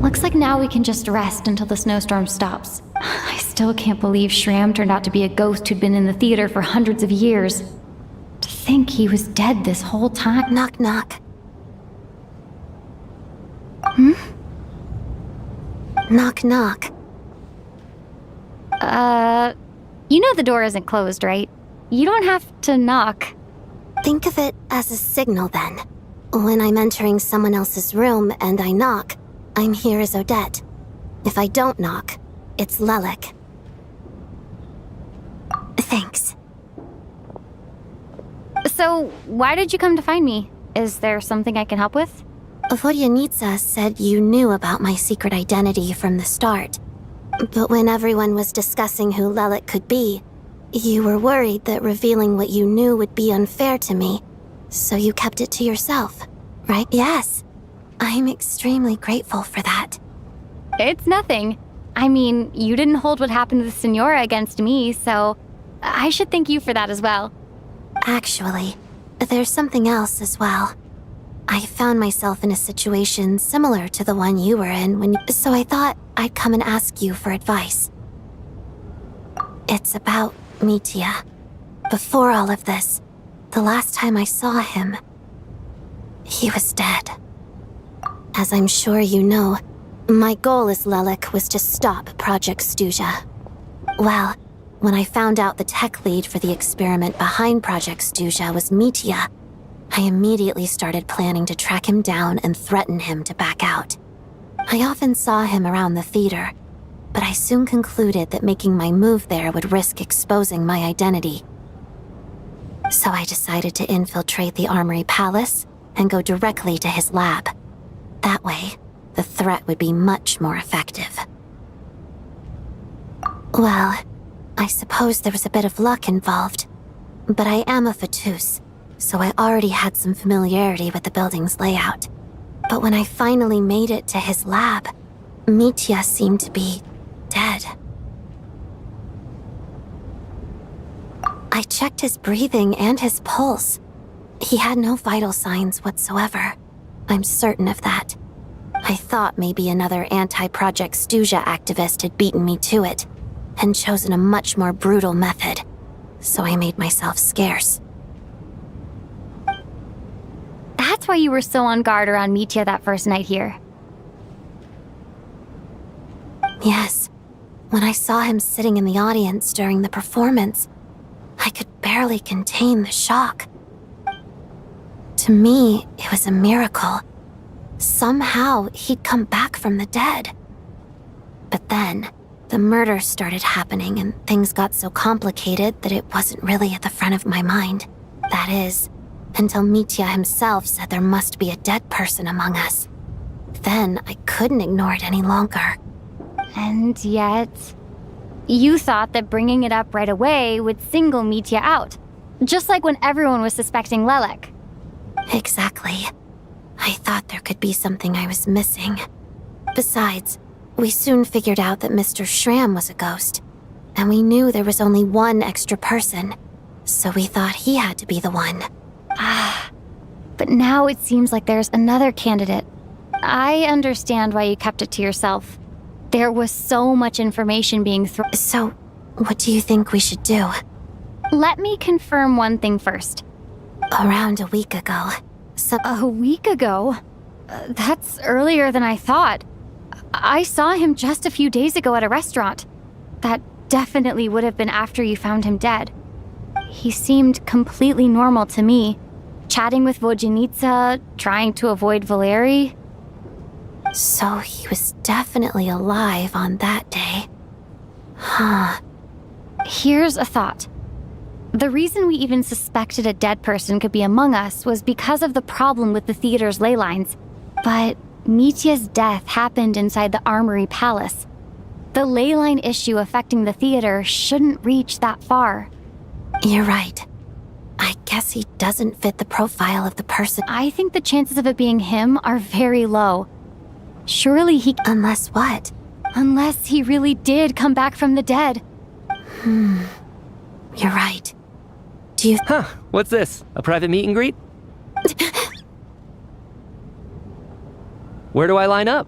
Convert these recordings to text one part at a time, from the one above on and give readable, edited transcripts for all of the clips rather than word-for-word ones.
Looks like now we can just rest until the snowstorm stops. I still can't believe Shram turned out to be a ghost who'd been in the theater for hundreds of years. To think he was dead this whole time. Knock, knock. Knock, knock. You know the door isn't closed, right? You don't have to knock. Think of it as a signal then. When I'm entering someone else's room and I knock, I'm here as Odette. If I don't knock, it's Lelik. Thanks. So, why did you come to find me? Is there something I can help with? Vodyanitsa said you knew about my secret identity from the start. But when everyone was discussing who Lelik could be, you were worried that revealing what you knew would be unfair to me, so you kept it to yourself, right? Yes. I'm extremely grateful for that. It's nothing. I mean, you didn't hold what happened to the Senora against me, so I should thank you for that as well. Actually, there's something else as well. I found myself in a situation similar to the one you were in so I thought I'd come and ask you for advice. It's about Mitya. Before all of this, the last time I saw him, he was dead. As I'm sure you know, my goal as Lelik was to stop Project Stuja. Well, when I found out the tech lead for the experiment behind Project Stuja was Mitya, I immediately started planning to track him down and threaten him to back out. I often saw him around the theater, but I soon concluded that making my move there would risk exposing my identity. So I decided to infiltrate the Armory Palace and go directly to his lab. That way, the threat would be much more effective. Well, I suppose there was a bit of luck involved, but I am a Fatus, so I already had some familiarity with the building's layout. But when I finally made it to his lab, Mitya seemed to be dead. I checked his breathing and his pulse. He had no vital signs whatsoever. I'm certain of that. I thought maybe another anti-Project Stuja activist had beaten me to it, and chosen a much more brutal method, so I made myself scarce. That's why you were so on guard around Mitya that first night here. Yes. When I saw him sitting in the audience during the performance, I could barely contain the shock. To me, it was a miracle. Somehow, he'd come back from the dead. But then, the murder started happening and things got so complicated that it wasn't really at the front of my mind. That is, until Mitya himself said there must be a dead person among us. Then, I couldn't ignore it any longer. And yet, you thought that bringing it up right away would single Mitya out, just like when everyone was suspecting Lelik. Exactly. I thought there could be something I was missing. Besides, we soon figured out that Mr. Shram was a ghost, and we knew there was only one extra person, so we thought he had to be the one. But now it seems like there's another candidate. I understand why you kept it to yourself. There was so much information being thrown. So, what do you think we should do? Let me confirm one thing first. Around a week ago, A week ago? That's earlier than I thought. I saw him just a few days ago at a restaurant. That definitely would have been after you found him dead. He seemed completely normal to me, chatting with Vodyanitsa, trying to avoid Valeri. So he was definitely alive on that day. Huh. Here's a thought. The reason we even suspected a dead person could be among us was because of the problem with the theater's ley lines. But Mitya's death happened inside the Armory Palace. The ley line issue affecting the theater shouldn't reach that far. You're right. I guess he doesn't fit the profile of the person. I think the chances of it being him are very low. Surely he... Unless what? Unless he really did come back from the dead. You're right. Do you... Huh, what's this? A private meet and greet? Where do I line up?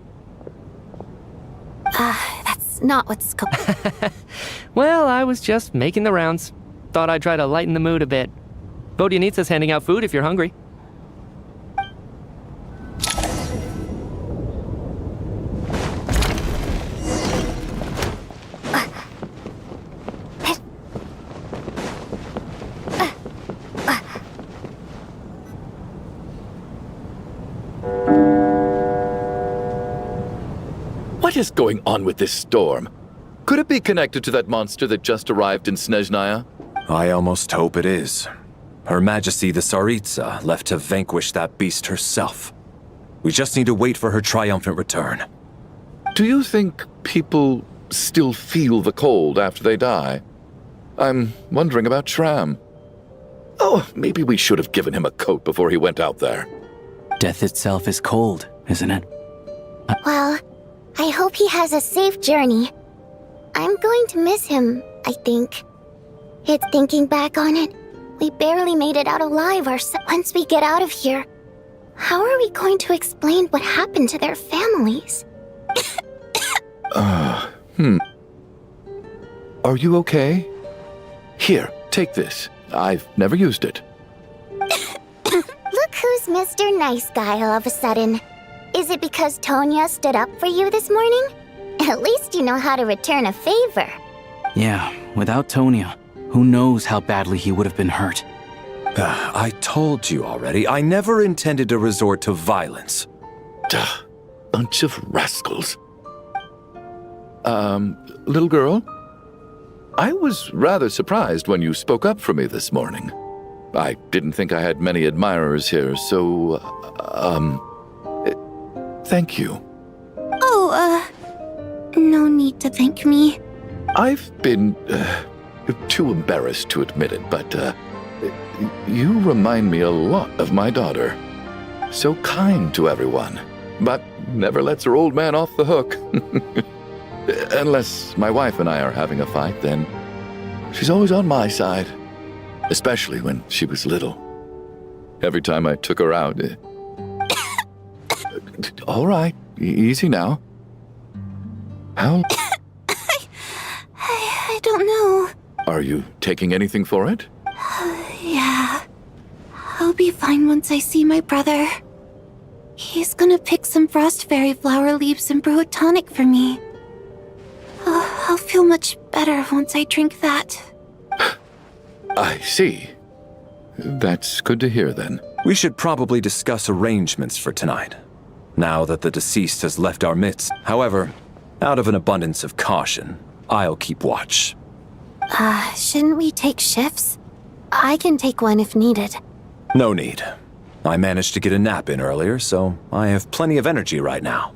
That's not what's Well, I was just making the rounds. Thought I'd try to lighten the mood a bit. Vodyanitsa's handing out food if you're hungry. What is going on with this storm? Could it be connected to that monster that just arrived in Snezhnaya? I almost hope it is. Her Majesty the Tsaritsa left to vanquish that beast herself. We just need to wait for her triumphant return. Do you think people still feel the cold after they die? I'm wondering about Shram. Oh, maybe we should have given him a coat before he went out there. Death itself is cold, isn't it? Well, I hope he has a safe journey. I'm going to miss him, I think. It's thinking back on it. We barely made it out alive ourselves. Once we get out of here, how are we going to explain what happened to their families? Are you okay? Here, take this. I've never used it. Look who's Mr. Nice Guy all of a sudden. Is it because Tonya stood up for you this morning? At least you know how to return a favor. Yeah, without Tonya, who knows how badly he would have been hurt. I told you already, I never intended to resort to violence. Duh, bunch of rascals. Little girl? I was rather surprised when you spoke up for me this morning. I didn't think I had many admirers here, so, thank you. Oh, no need to thank me. I've been, too embarrassed to admit it, but, you remind me a lot of my daughter. So kind to everyone, but never lets her old man off the hook. Unless my wife and I are having a fight, then she's always on my side. Especially when she was little. Every time I took her out... All right, easy now. How... I don't know. Are you taking anything for it? Yeah. I'll be fine once I see my brother. He's gonna pick some frost fairy flower leaves and brew a tonic for me. I'll feel much better once I drink that. I see. That's good to hear, then. We should probably discuss arrangements for tonight, now that the deceased has left our midst. However, out of an abundance of caution, I'll keep watch. Shouldn't we take shifts? I can take one if needed. No need. I managed to get a nap in earlier, so I have plenty of energy right now.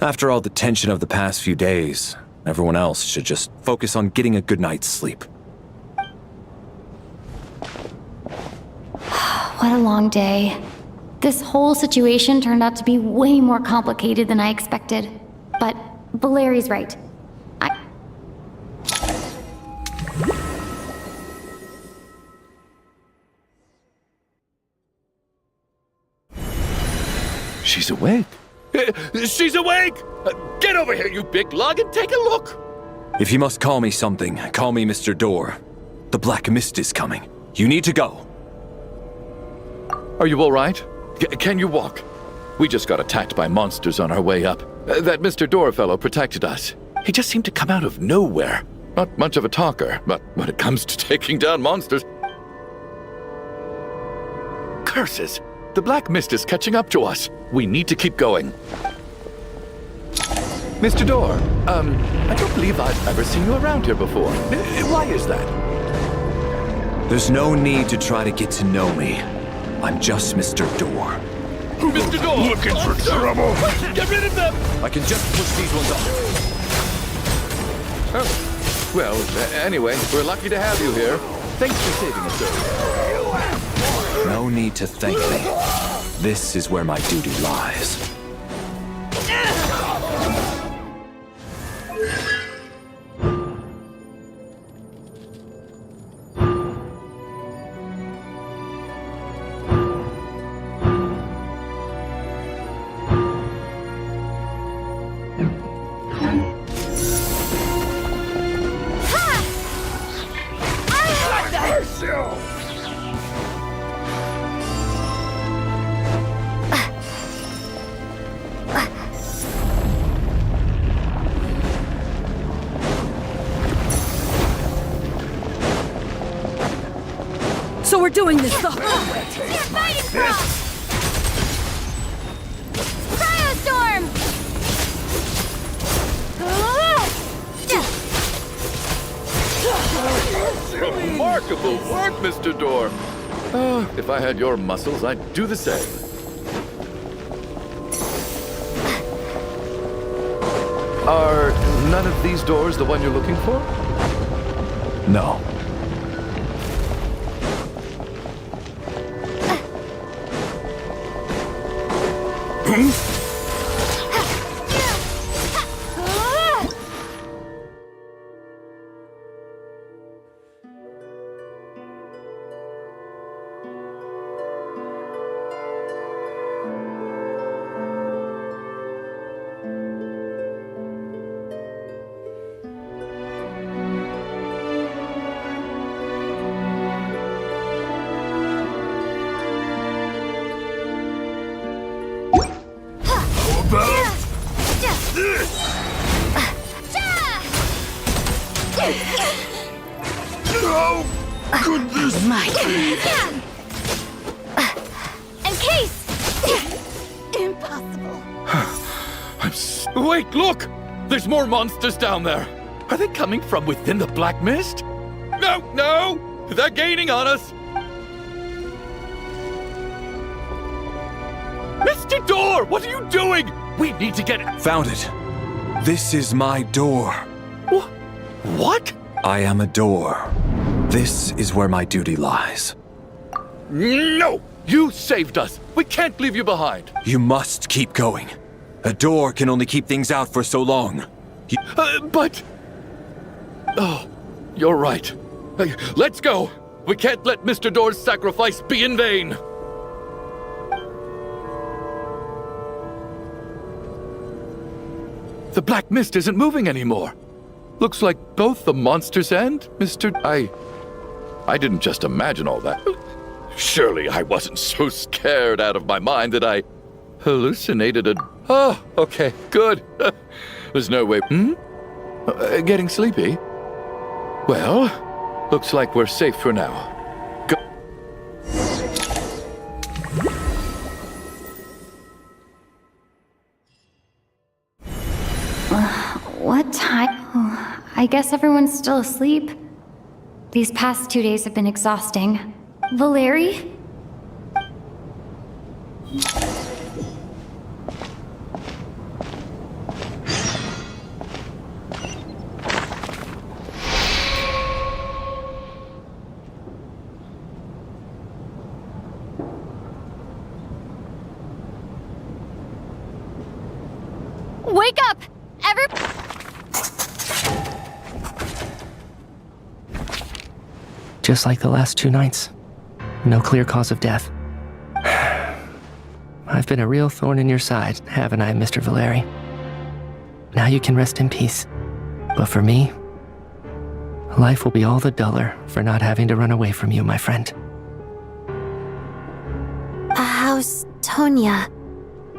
After all the tension of the past few days, everyone else should just focus on getting a good night's sleep. What a long day. This whole situation turned out to be way more complicated than I expected. But Valeri's right. She's awake. She's awake! Get over here, you big lug, and take a look! If you must call me something, call me Mr. Door. The Black Mist is coming. You need to go. Are you all right? Can you walk? We just got attacked by monsters on our way up. That Mr. Door fellow protected us. He just seemed to come out of nowhere. Not much of a talker, but when it comes to taking down monsters... Curses! The Black Mist is catching up to us. We need to keep going. Mr. Door, I don't believe I've ever seen you around here before. Why is that? There's no need to try to get to know me. I'm just Mr. Door. Mr. Door! Looking for trouble! Get rid of them! I can just push these ones off. Oh. Well, anyway, we're lucky to have you here. Thanks for saving us, sir. No need to thank me. This is where my duty lies. So we're doing this the hard way. You're fighting from! Cryostorm! Remarkable work, Mr. Door. If I had your muscles, I'd do the same. Are none of these doors the one you're looking for? No. Wait, look! There's more monsters down there. Are they coming from within the black mist? No, no! They're gaining on us! Mr. Door, what are you doing? We need to get... Found it. This is my door. What? I am a door. This is where my duty lies. No! You saved us! We can't leave you behind! You must keep going. A door can only keep things out for so long. But... Oh, you're right. Let's go! We can't let Mr. Door's sacrifice be in vain! The black mist isn't moving anymore. Looks like both the monsters and Mr. I didn't just imagine all that. Surely I wasn't so scared out of my mind that I hallucinated a... Oh, okay, good. There's no way... Getting sleepy? Well, looks like we're safe for now. Go... What time? Oh, I guess everyone's still asleep. These past 2 days have been exhausting. Valeri? Wake up! Just like the last 2 nights. No clear cause of death. I've been a real thorn in your side, haven't I, Mr. Valeri? Now you can rest in peace. But for me, life will be all the duller for not having to run away from you, my friend. How's Tonya?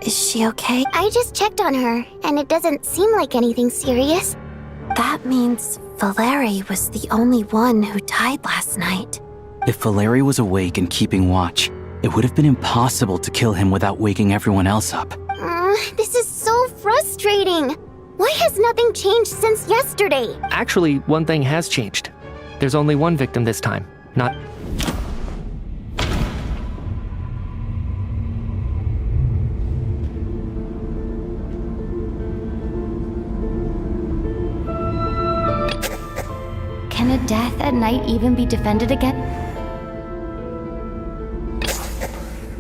Is she okay? I just checked on her, and it doesn't seem like anything serious. That means Valeri was the only one who died last night. If Valeri was awake and keeping watch, it would have been impossible to kill him without waking everyone else up. This is so frustrating. Why has nothing changed since yesterday? Actually, one thing has changed. There's only one victim this time, not... death at night even be defended again?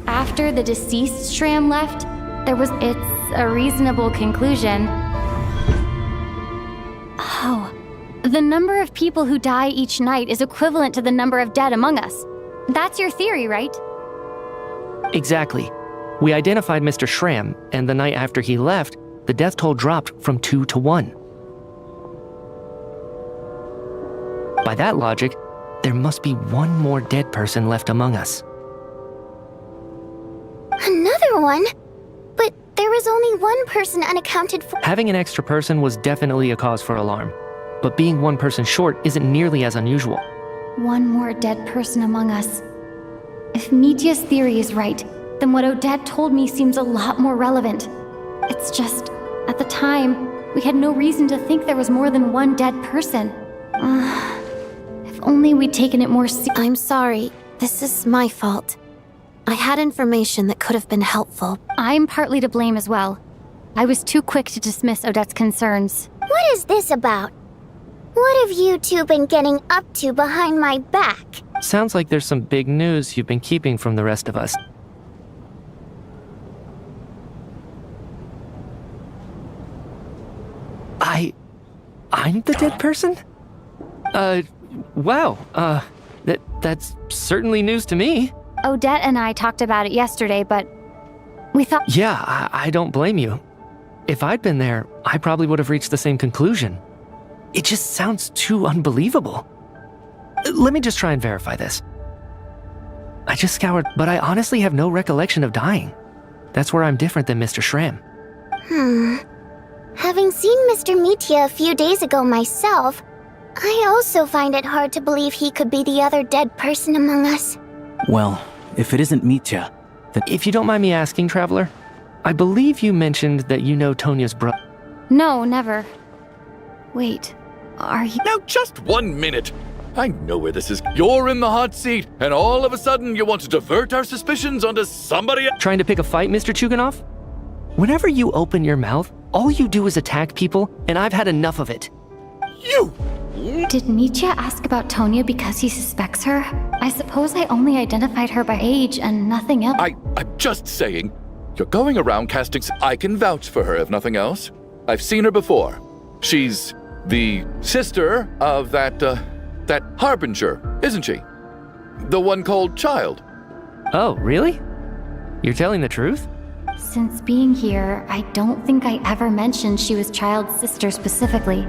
After the deceased Shram left, it's a reasonable conclusion. Oh, the number of people who die each night is equivalent to the number of dead among us. That's your theory, right? Exactly. We identified Mr. Shram, and the night after he left, the death toll dropped from 2 to 1. By that logic, there must be one more dead person left among us. Another one? But there was only one person unaccounted for. Having an extra person was definitely a cause for alarm, but being one person short isn't nearly as unusual. One more dead person among us. If Mitya's theory is right, then what Odette told me seems a lot more relevant. It's just, at the time, we had no reason to think there was more than one dead person. If only we'd taken it more I'm sorry. This is my fault. I had information that could have been helpful. I'm partly to blame as well. I was too quick to dismiss Odette's concerns. What is this about? What have you two been getting up to behind my back? Sounds like there's some big news you've been keeping from the rest of us. I'm the dead person? Wow, that's certainly news to me. Odette and I talked about it yesterday, but we thought... Yeah, I don't blame you. If I'd been there, I probably would have reached the same conclusion. It just sounds too unbelievable. Let me just try and verify this. I just scoured, but I honestly have no recollection of dying. That's where I'm different than Mr. Shram. Having seen Mr. Mitya a few days ago myself, I also find it hard to believe he could be the other dead person among us. Well, if it isn't Mitya, then... If you don't mind me asking, Traveler, I believe you mentioned that you know Tonya's brother. No, never. Wait, are you... Now, just 1 minute. I know where this is. You're in the hot seat, and all of a sudden you want to divert our suspicions onto somebody else. Trying to pick a fight, Mr. Chuganov? Whenever you open your mouth, all you do is attack people, and I've had enough of it. You! Did Mitya ask about Tonya because he suspects her? I suppose I only identified her by age and nothing else. I'm just saying. You're going around casting... I can vouch for her, if nothing else. I've seen her before. She's the sister of that Harbinger, isn't she? The one called Child. Oh, really? You're telling the truth? Since being here, I don't think I ever mentioned she was Child's sister specifically.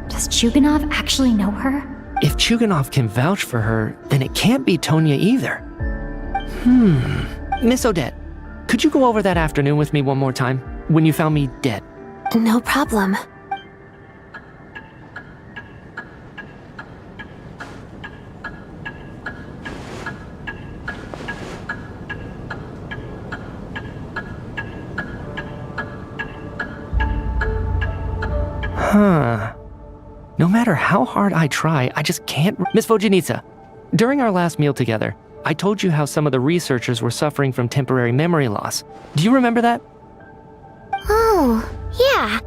Does Chuganov actually know her? If Chuganov can vouch for her, then it can't be Tonya either. Miss Odette, could you go over that afternoon with me one more time, when you found me dead? No problem. No matter how hard I try, I just can't... Miss Vojanitsa, during our last meal together, I told you how some of the researchers were suffering from temporary memory loss. Do you remember that? Oh, yeah.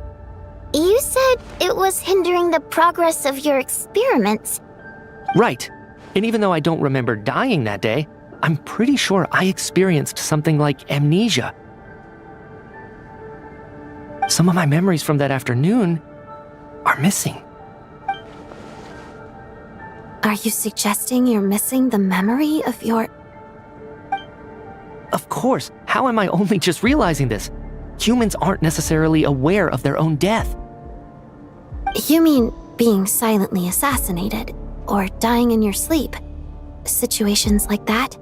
You said it was hindering the progress of your experiments. Right. And even though I don't remember dying that day, I'm pretty sure I experienced something like amnesia. Some of my memories from that afternoon are missing. Are you suggesting you're missing the memory of your... Of course. How am I only just realizing this? Humans aren't necessarily aware of their own death. You mean being silently assassinated, or dying in your sleep? Situations like that?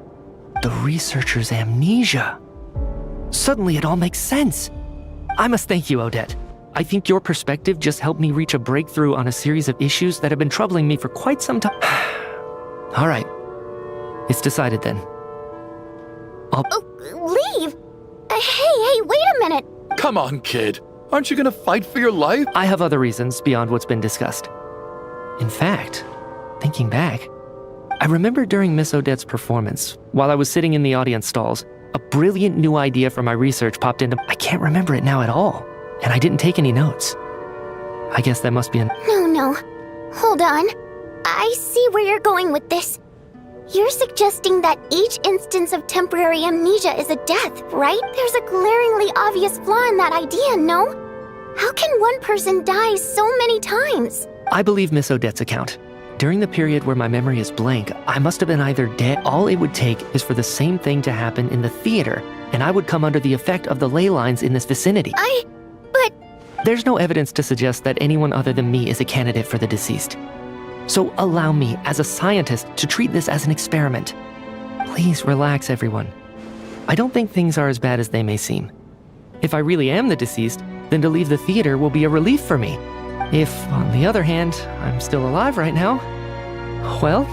The researcher's amnesia. Suddenly it all makes sense. I must thank you, Odette. I think your perspective just helped me reach a breakthrough on a series of issues that have been troubling me for quite some time. All right. It's decided then. Leave? Hey, wait a minute. Come on, kid. Aren't you gonna fight for your life? I have other reasons beyond what's been discussed. In fact, thinking back, I remember during Miss Odette's performance, while I was sitting in the audience stalls, a brilliant new idea for my research popped into... I can't remember it now at all, and I didn't take any notes. I guess that must be No. Hold on. I see where you're going with this. You're suggesting that each instance of temporary amnesia is a death, right? There's a glaringly obvious flaw in that idea, no? How can one person die so many times? I believe Miss Odette's account. During the period where my memory is blank, I must have been either dead. All it would take is for the same thing to happen in the theater, and I would come under the effect of the ley lines in this vicinity. But There's no evidence to suggest that anyone other than me is a candidate for the deceased. So allow me, as a scientist, to treat this as an experiment. Please relax, everyone. I don't think things are as bad as they may seem. If I really am the deceased, then to leave the theater will be a relief for me. If, on the other hand, I'm still alive right now, well,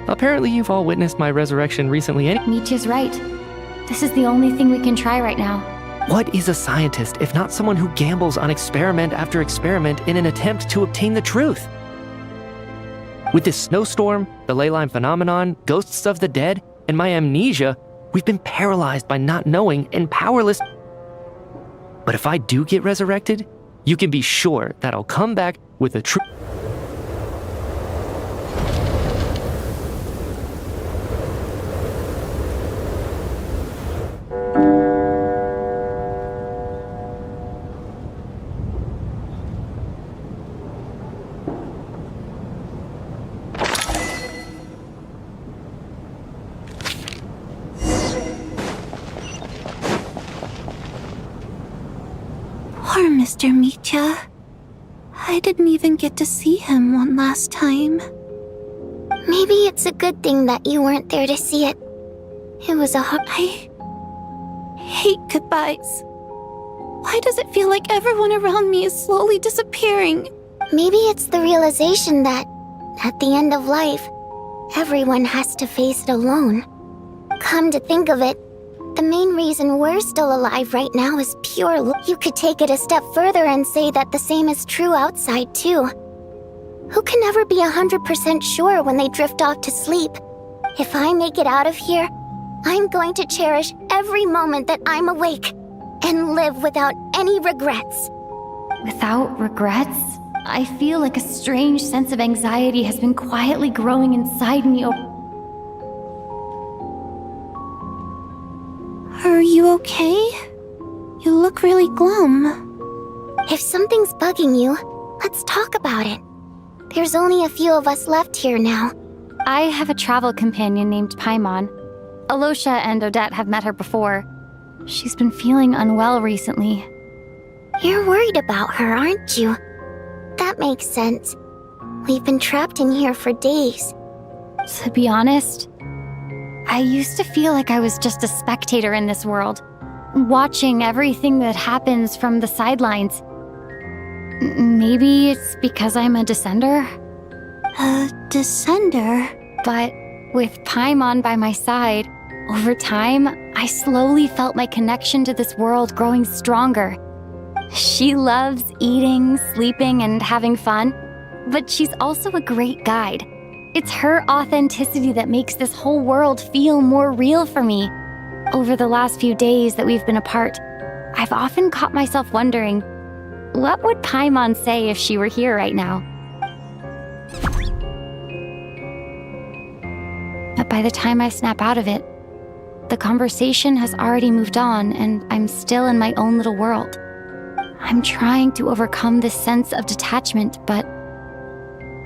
apparently you've all witnessed my resurrection recently. Mitya's right. This is the only thing we can try right now. What is a scientist if not someone who gambles on experiment after experiment in an attempt to obtain the truth? With this snowstorm, the ley line phenomenon, ghosts of the dead, and my amnesia, we've been paralyzed by not knowing and powerless. But if I do get resurrected, you can be sure that I'll come back with the truth. Poor Mr. Mitya. I didn't even get to see him one last time. maybe it's a good thing that you weren't there to see it. It was a hard... I hate goodbyes. Why does it feel like everyone around me is slowly disappearing? Maybe it's the realization that, at the end of life, everyone has to face it alone. Come to think of it, the main reason we're still alive right now is pure You could take it a step further and say that the same is true outside, too. Who can ever be 100% sure when they drift off to sleep? If I make it out of here, I'm going to cherish every moment that I'm awake and live without any regrets. Without regrets? I feel like a strange sense of anxiety has been quietly growing inside me. Are you okay? You look really glum. If something's bugging you, let's talk about it. There's only a few of us left here now. I have a travel companion named Paimon. Alosha and Odette have met her before. She's been feeling unwell recently. You're worried about her, aren't you? That makes sense. We've been trapped in here for days. To be honest, I used to feel like I was just a spectator in this world, watching everything that happens from the sidelines. Maybe it's because I'm a descender? A descender? But with Paimon by my side, over time, I slowly felt my connection to this world growing stronger. She loves eating, sleeping, and having fun, but she's also a great guide. It's her authenticity that makes this whole world feel more real for me. Over the last few days that we've been apart, I've often caught myself wondering, what would Paimon say if she were here right now? But by the time I snap out of it, the conversation has already moved on and I'm still in my own little world. I'm trying to overcome this sense of detachment, but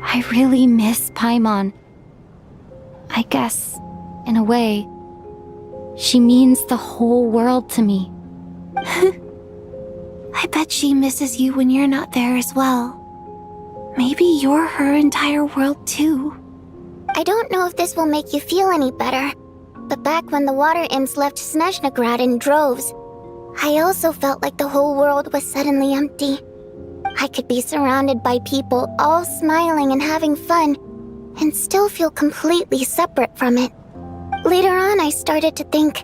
I really miss Paimon. I guess, in a way, she means the whole world to me. I bet she misses you when you're not there as well. Maybe you're her entire world too. I don't know if this will make you feel any better, but back when the water imps left Snezhnograd in droves, I also felt like the whole world was suddenly empty. I could be surrounded by people all smiling and having fun, and still feel completely separate from it. Later on, I started to think,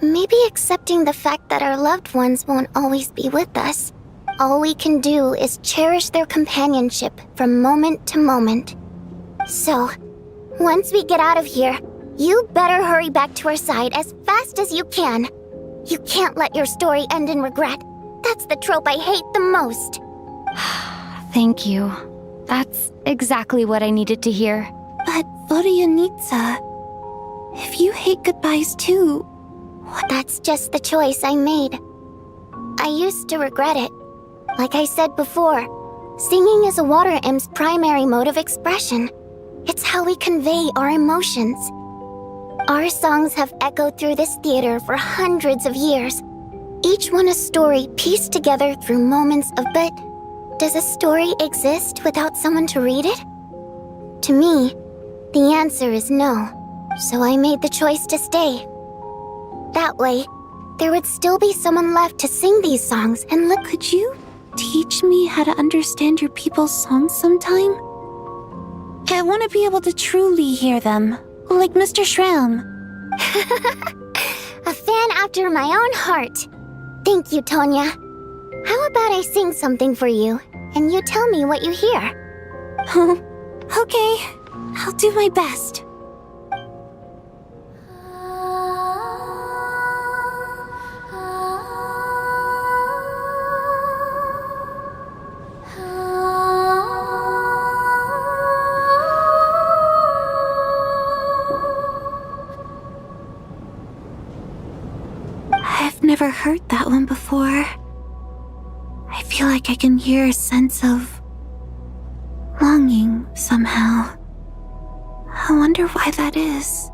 maybe accepting the fact that our loved ones won't always be with us. All we can do is cherish their companionship from moment to moment. So, once we get out of here, you better hurry back to our side as fast as you can. You can't let your story end in regret. That's the trope I hate the most. Thank you. That's exactly what I needed to hear. But Vodyanitsa, if you hate goodbyes too... That's just the choice I made. I used to regret it. Like I said before, singing is a water imp's primary mode of expression. It's how we convey our emotions. Our songs have echoed through this theater for hundreds of years. Each one a story pieced together through moments of... But does a story exist without someone to read it? To me, the answer is no. So I made the choice to stay. That way, there would still be someone left to sing these songs and look... Could you teach me how to understand your people's songs sometime? I want to be able to truly hear them, like Mr. Shram. A fan after my own heart. Thank you, Tonya. How about I sing something for you, and you tell me what you hear? Okay, I'll do my best. I've never heard that one before. I feel like I can hear a sense of longing somehow. I wonder why that is.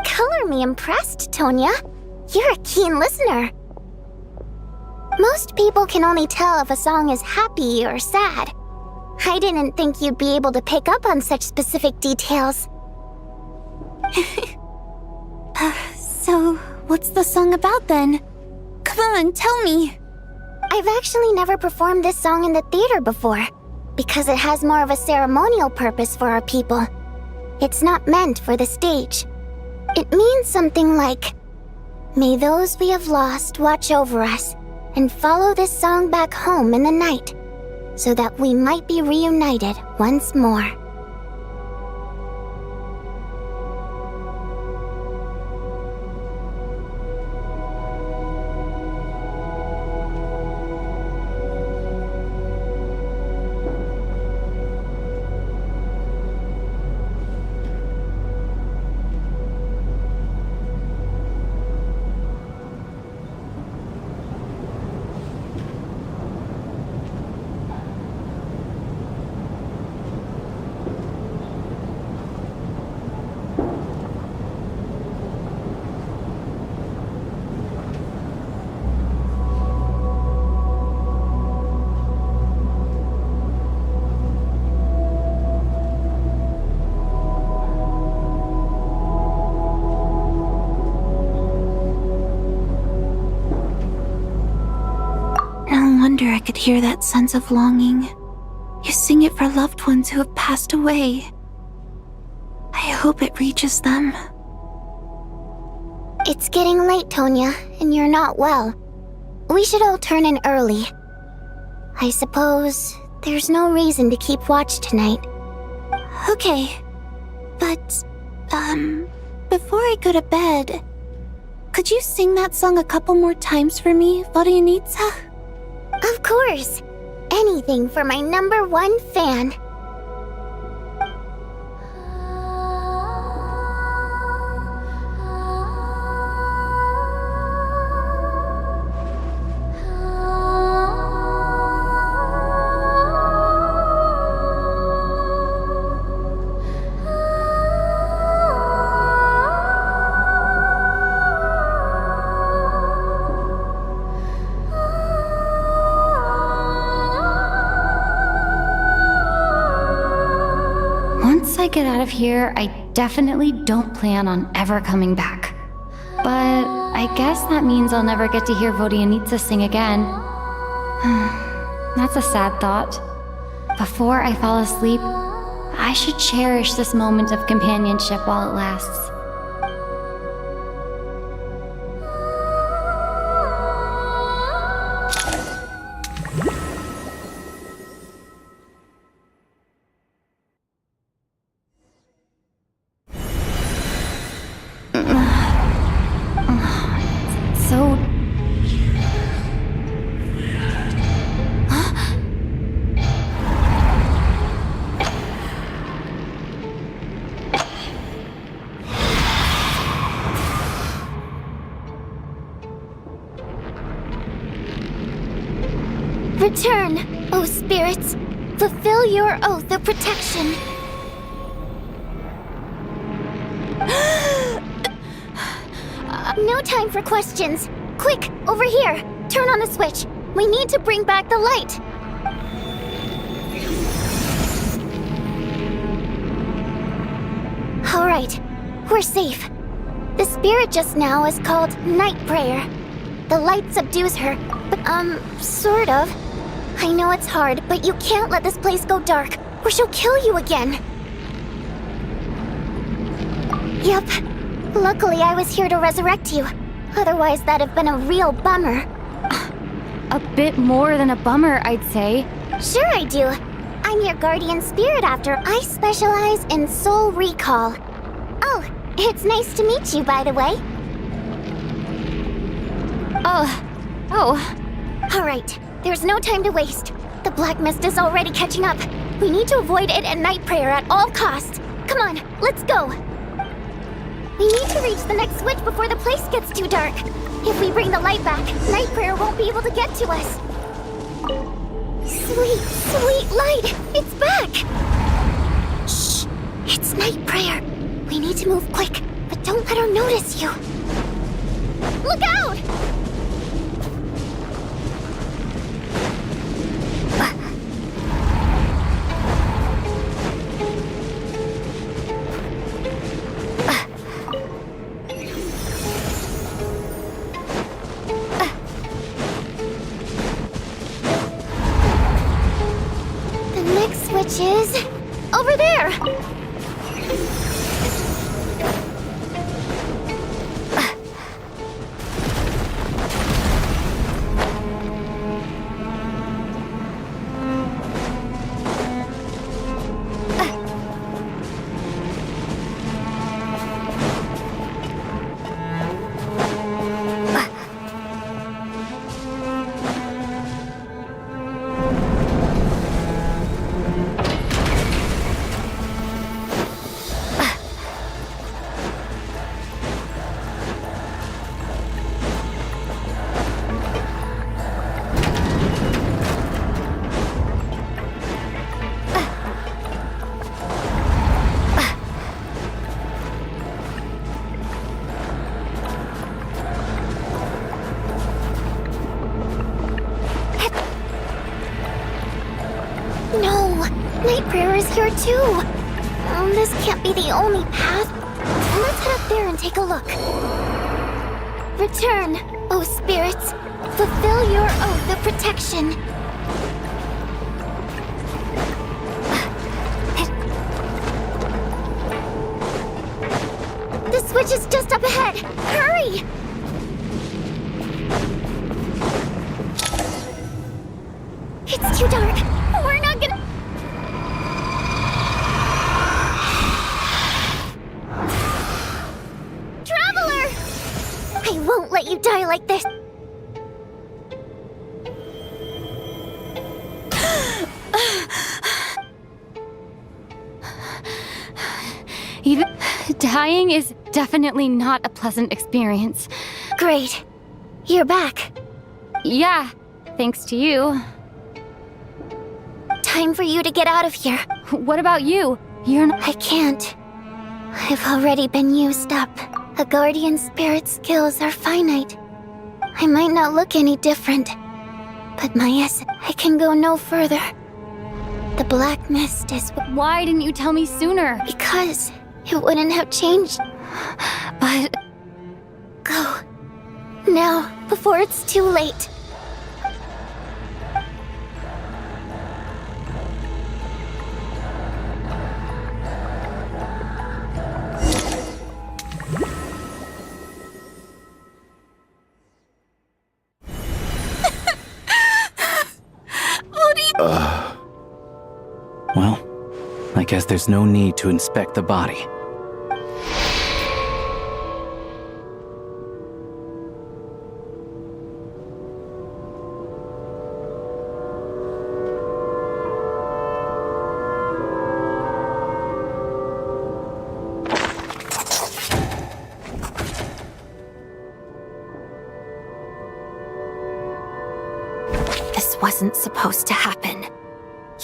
Color me impressed, Tonya. You're a keen listener. Most people can only tell if a song is happy or sad. I didn't think you'd be able to pick up on such specific details. So, what's the song about then? Come on, tell me! I've actually never performed this song in the theater before, because it has more of a ceremonial purpose for our people. It's not meant for the stage. It means something like, "May those we have lost watch over us, and follow this song back home in the night, so that we might be reunited once more." I could hear that sense of longing. You sing it for loved ones who have passed away. I hope it reaches them. It's getting late, Tonya, and you're not well. We should all turn in early. I suppose there's no reason to keep watch tonight. Okay, but, before I go to bed, could you sing that song a couple more times for me, Vodyanitsa? Of course. Anything for my #1 fan. Once I get out of here, I definitely don't plan on ever coming back. But I guess that means I'll never get to hear Vodyanitsa sing again. That's a sad thought. Before I fall asleep, I should cherish this moment of companionship while it lasts. So... Return, O spirits. Fulfill your oath of protection. No time for questions. Quick, over here. Turn on the switch. We need to bring back the light. All right, we're safe. The spirit just now is called Night Prayer. The light subdues her, but sort of. I know it's hard, but you can't let this place go dark, or she'll kill you again. Yep. Luckily, I was here to resurrect you. Otherwise, that'd have been a real bummer. A bit more than a bummer, I'd say. Sure I do. I'm your guardian spirit after. I specialize in soul recall. Oh, it's nice to meet you, by the way. Oh. All right, there's no time to waste. The black mist is already catching up. We need to avoid it at Night Prayer at all costs. Come on, let's go. We need to reach the next switch before the place gets too dark. If we bring the light back, Night Prayer won't be able to get to us. Sweet, sweet light! It's back! Shh! It's Night Prayer. We need to move quick, but don't let her notice you. Look out! Which is over there. Night Prayer is here too. This can't be the only path. Let's head up there and take a look. Return, O spirits. Fulfill your oath of protection. The switch is just up ahead. Hurry! It's too dark. We're not gonna... Traveler! I won't let you die like this. Even dying is definitely not a pleasant experience. Great. You're back. Yeah, thanks to you. Time for you to get out of here. What about you? You're not... I can't. I've already been used up. A guardian spirit's skills are finite. I might not look any different, but my essence, I can go no further. The black mist is... Why didn't you tell me sooner? Because it wouldn't have changed. But... Go. Now, before it's too late. Well, I guess there's no need to inspect the body. wasn't supposed to happen.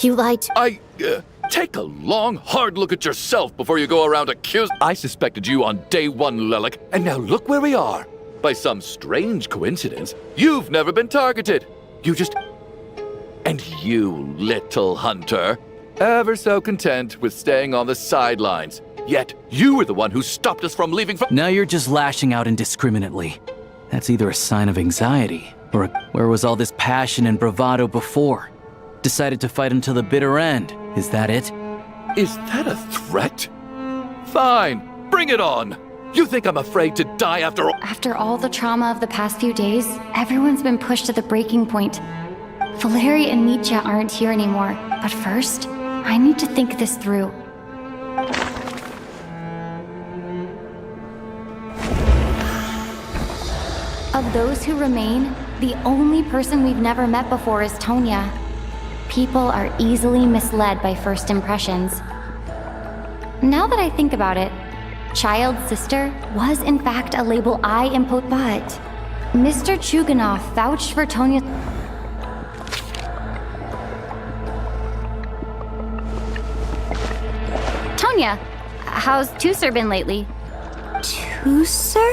You lied to— Take a long, hard look at yourself before you go around accusing. I suspected you on day one, Lilac, and now look where we are. By some strange coincidence, you've never been targeted. You just... And you, little hunter, ever so content with staying on the sidelines. Yet, you were the one who stopped us from leaving from— Now you're just lashing out indiscriminately. That's either a sign of anxiety, or where was all this passion and bravado before? Decided to fight until the bitter end. Is that it? Is that a threat? Fine, bring it on. You think I'm afraid to die after all? After all the trauma of the past few days, everyone's been pushed to the breaking point. Valeri and Nietzsche aren't here anymore, but first, I need to think this through. Of those who remain, the only person we've never met before is Tonya. People are easily misled by first impressions. Now that I think about it, child sister was in fact a label I imposed, but Mr. Chuganov vouched for Tonya. Tonya, how's Tusser been lately? Tusser?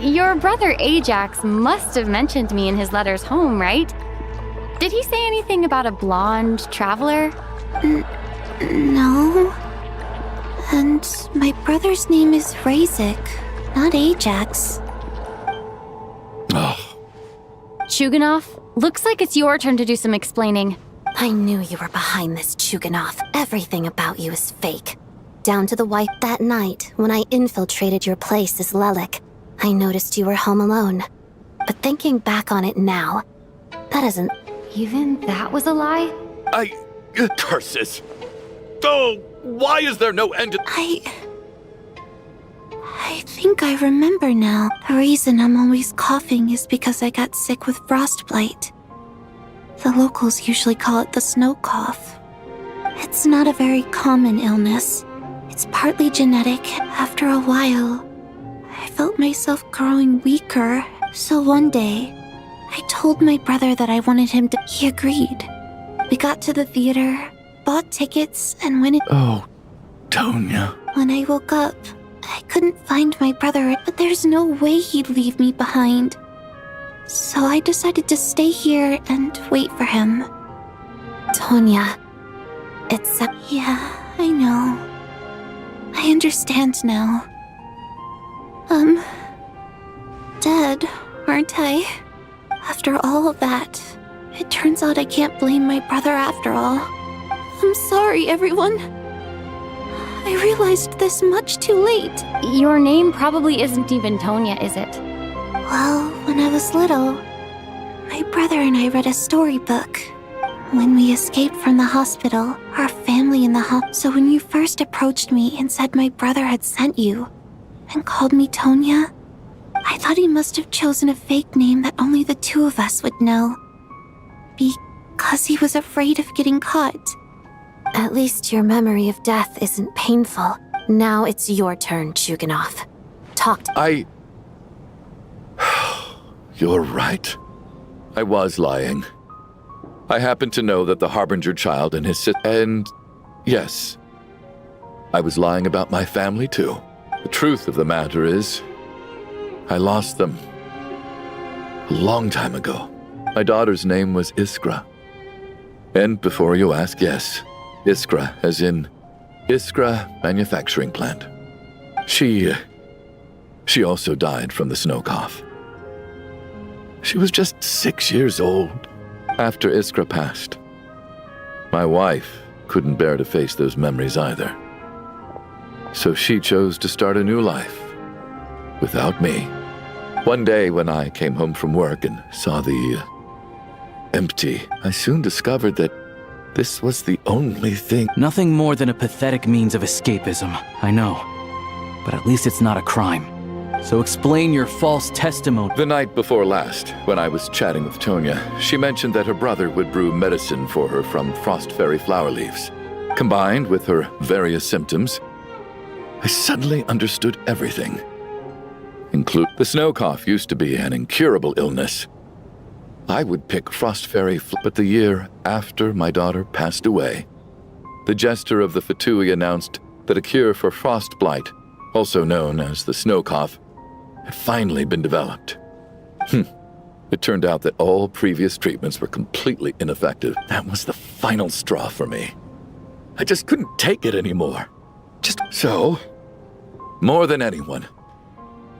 Your brother Ajax must have mentioned me in his letters home, right? Did he say anything about a blonde traveler? No. And my brother's name is Razik, not Ajax. Chuganov, looks like it's your turn to do some explaining. I knew you were behind this, Chuganov. Everything about you is fake. Down to the wipe that night when I infiltrated your place as Lelik. I noticed you were home alone. But thinking back on it now, that isn't... Even that was a lie? Curses! Oh, why is there no end to... I think I remember now. The reason I'm always coughing is because I got sick with frostbite. The locals usually call it the snow cough. It's not a very common illness. It's partly genetic. After a while, I felt myself growing weaker. So one day, I told my brother that I wanted him to... He agreed. We got to the theater, bought tickets, and went in... Oh, Tonya. When I woke up, I couldn't find my brother, but there's no way he'd leave me behind. So I decided to stay here and wait for him. Tonya, it's... Yeah, I know. I understand now. Dead, aren't I? After all of that, it turns out I can't blame my brother after all. I'm sorry, everyone. I realized this much too late. Your name probably isn't even Tonya, is it? Well, when I was little, my brother and I read a storybook. When we escaped from the hospital, our family in the So when you first approached me and said my brother had sent you, and called me Tonya, I thought he must have chosen a fake name that only the two of us would know. Because he was afraid of getting caught. At least your memory of death isn't painful. Now it's your turn, Chuganov. Talk to... You're right. I was lying. I happen to know that the Harbinger child and his and yes, I was lying about my family too. The truth of the matter is, I lost them a long time ago. My daughter's name was Iskra. And before you ask, yes, Iskra, as in Iskra Manufacturing Plant. She also died from the snow cough. She was just 6 years old after Iskra passed. My wife couldn't bear to face those memories either. So she chose to start a new life without me. One day when I came home from work and saw the empty, I soon discovered that this was the only thing. Nothing more than a pathetic means of escapism, I know. But at least it's not a crime. So explain your false testimony. The night before last, when I was chatting with Tonya, she mentioned that her brother would brew medicine for her from frost fairy flower leaves. Combined with her various symptoms, I suddenly understood everything. The snow cough used to be an incurable illness. I would pick Frost Fairy, but the year after my daughter passed away, the jester of the Fatui announced that a cure for frost blight, also known as the snow cough, had finally been developed. It turned out that all previous treatments were completely ineffective. That was the final straw for me. I just couldn't take it anymore. So, more than anyone,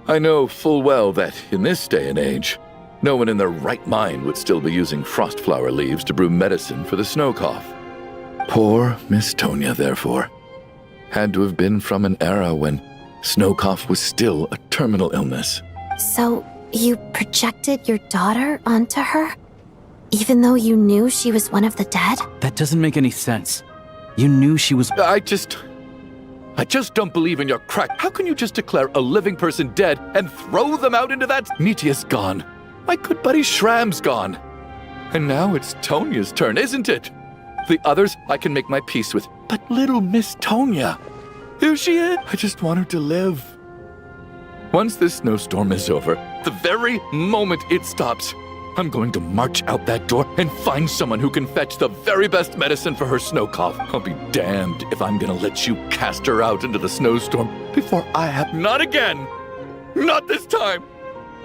I know full well that in this day and age, no one in their right mind would still be using frost flower leaves to brew medicine for the snow cough. Poor Miss Tonya, therefore, had to have been from an era when snow cough was still a terminal illness. So, you projected your daughter onto her? Even though you knew she was one of the dead? That doesn't make any sense. You knew she was... I just don't believe in your crack. How can you just declare a living person dead and throw them out into that? Nitia's gone. My good buddy Shram's gone. And now it's Tonya's turn, isn't it? The others I can make my peace with. But little Miss Tonya, here she is. I just want her to live. Once this snowstorm is over, the very moment it stops, I'm going to march out that door and find someone who can fetch the very best medicine for her snow cough. I'll be damned if I'm gonna let you cast her out into the snowstorm before I have... Not again! Not this time!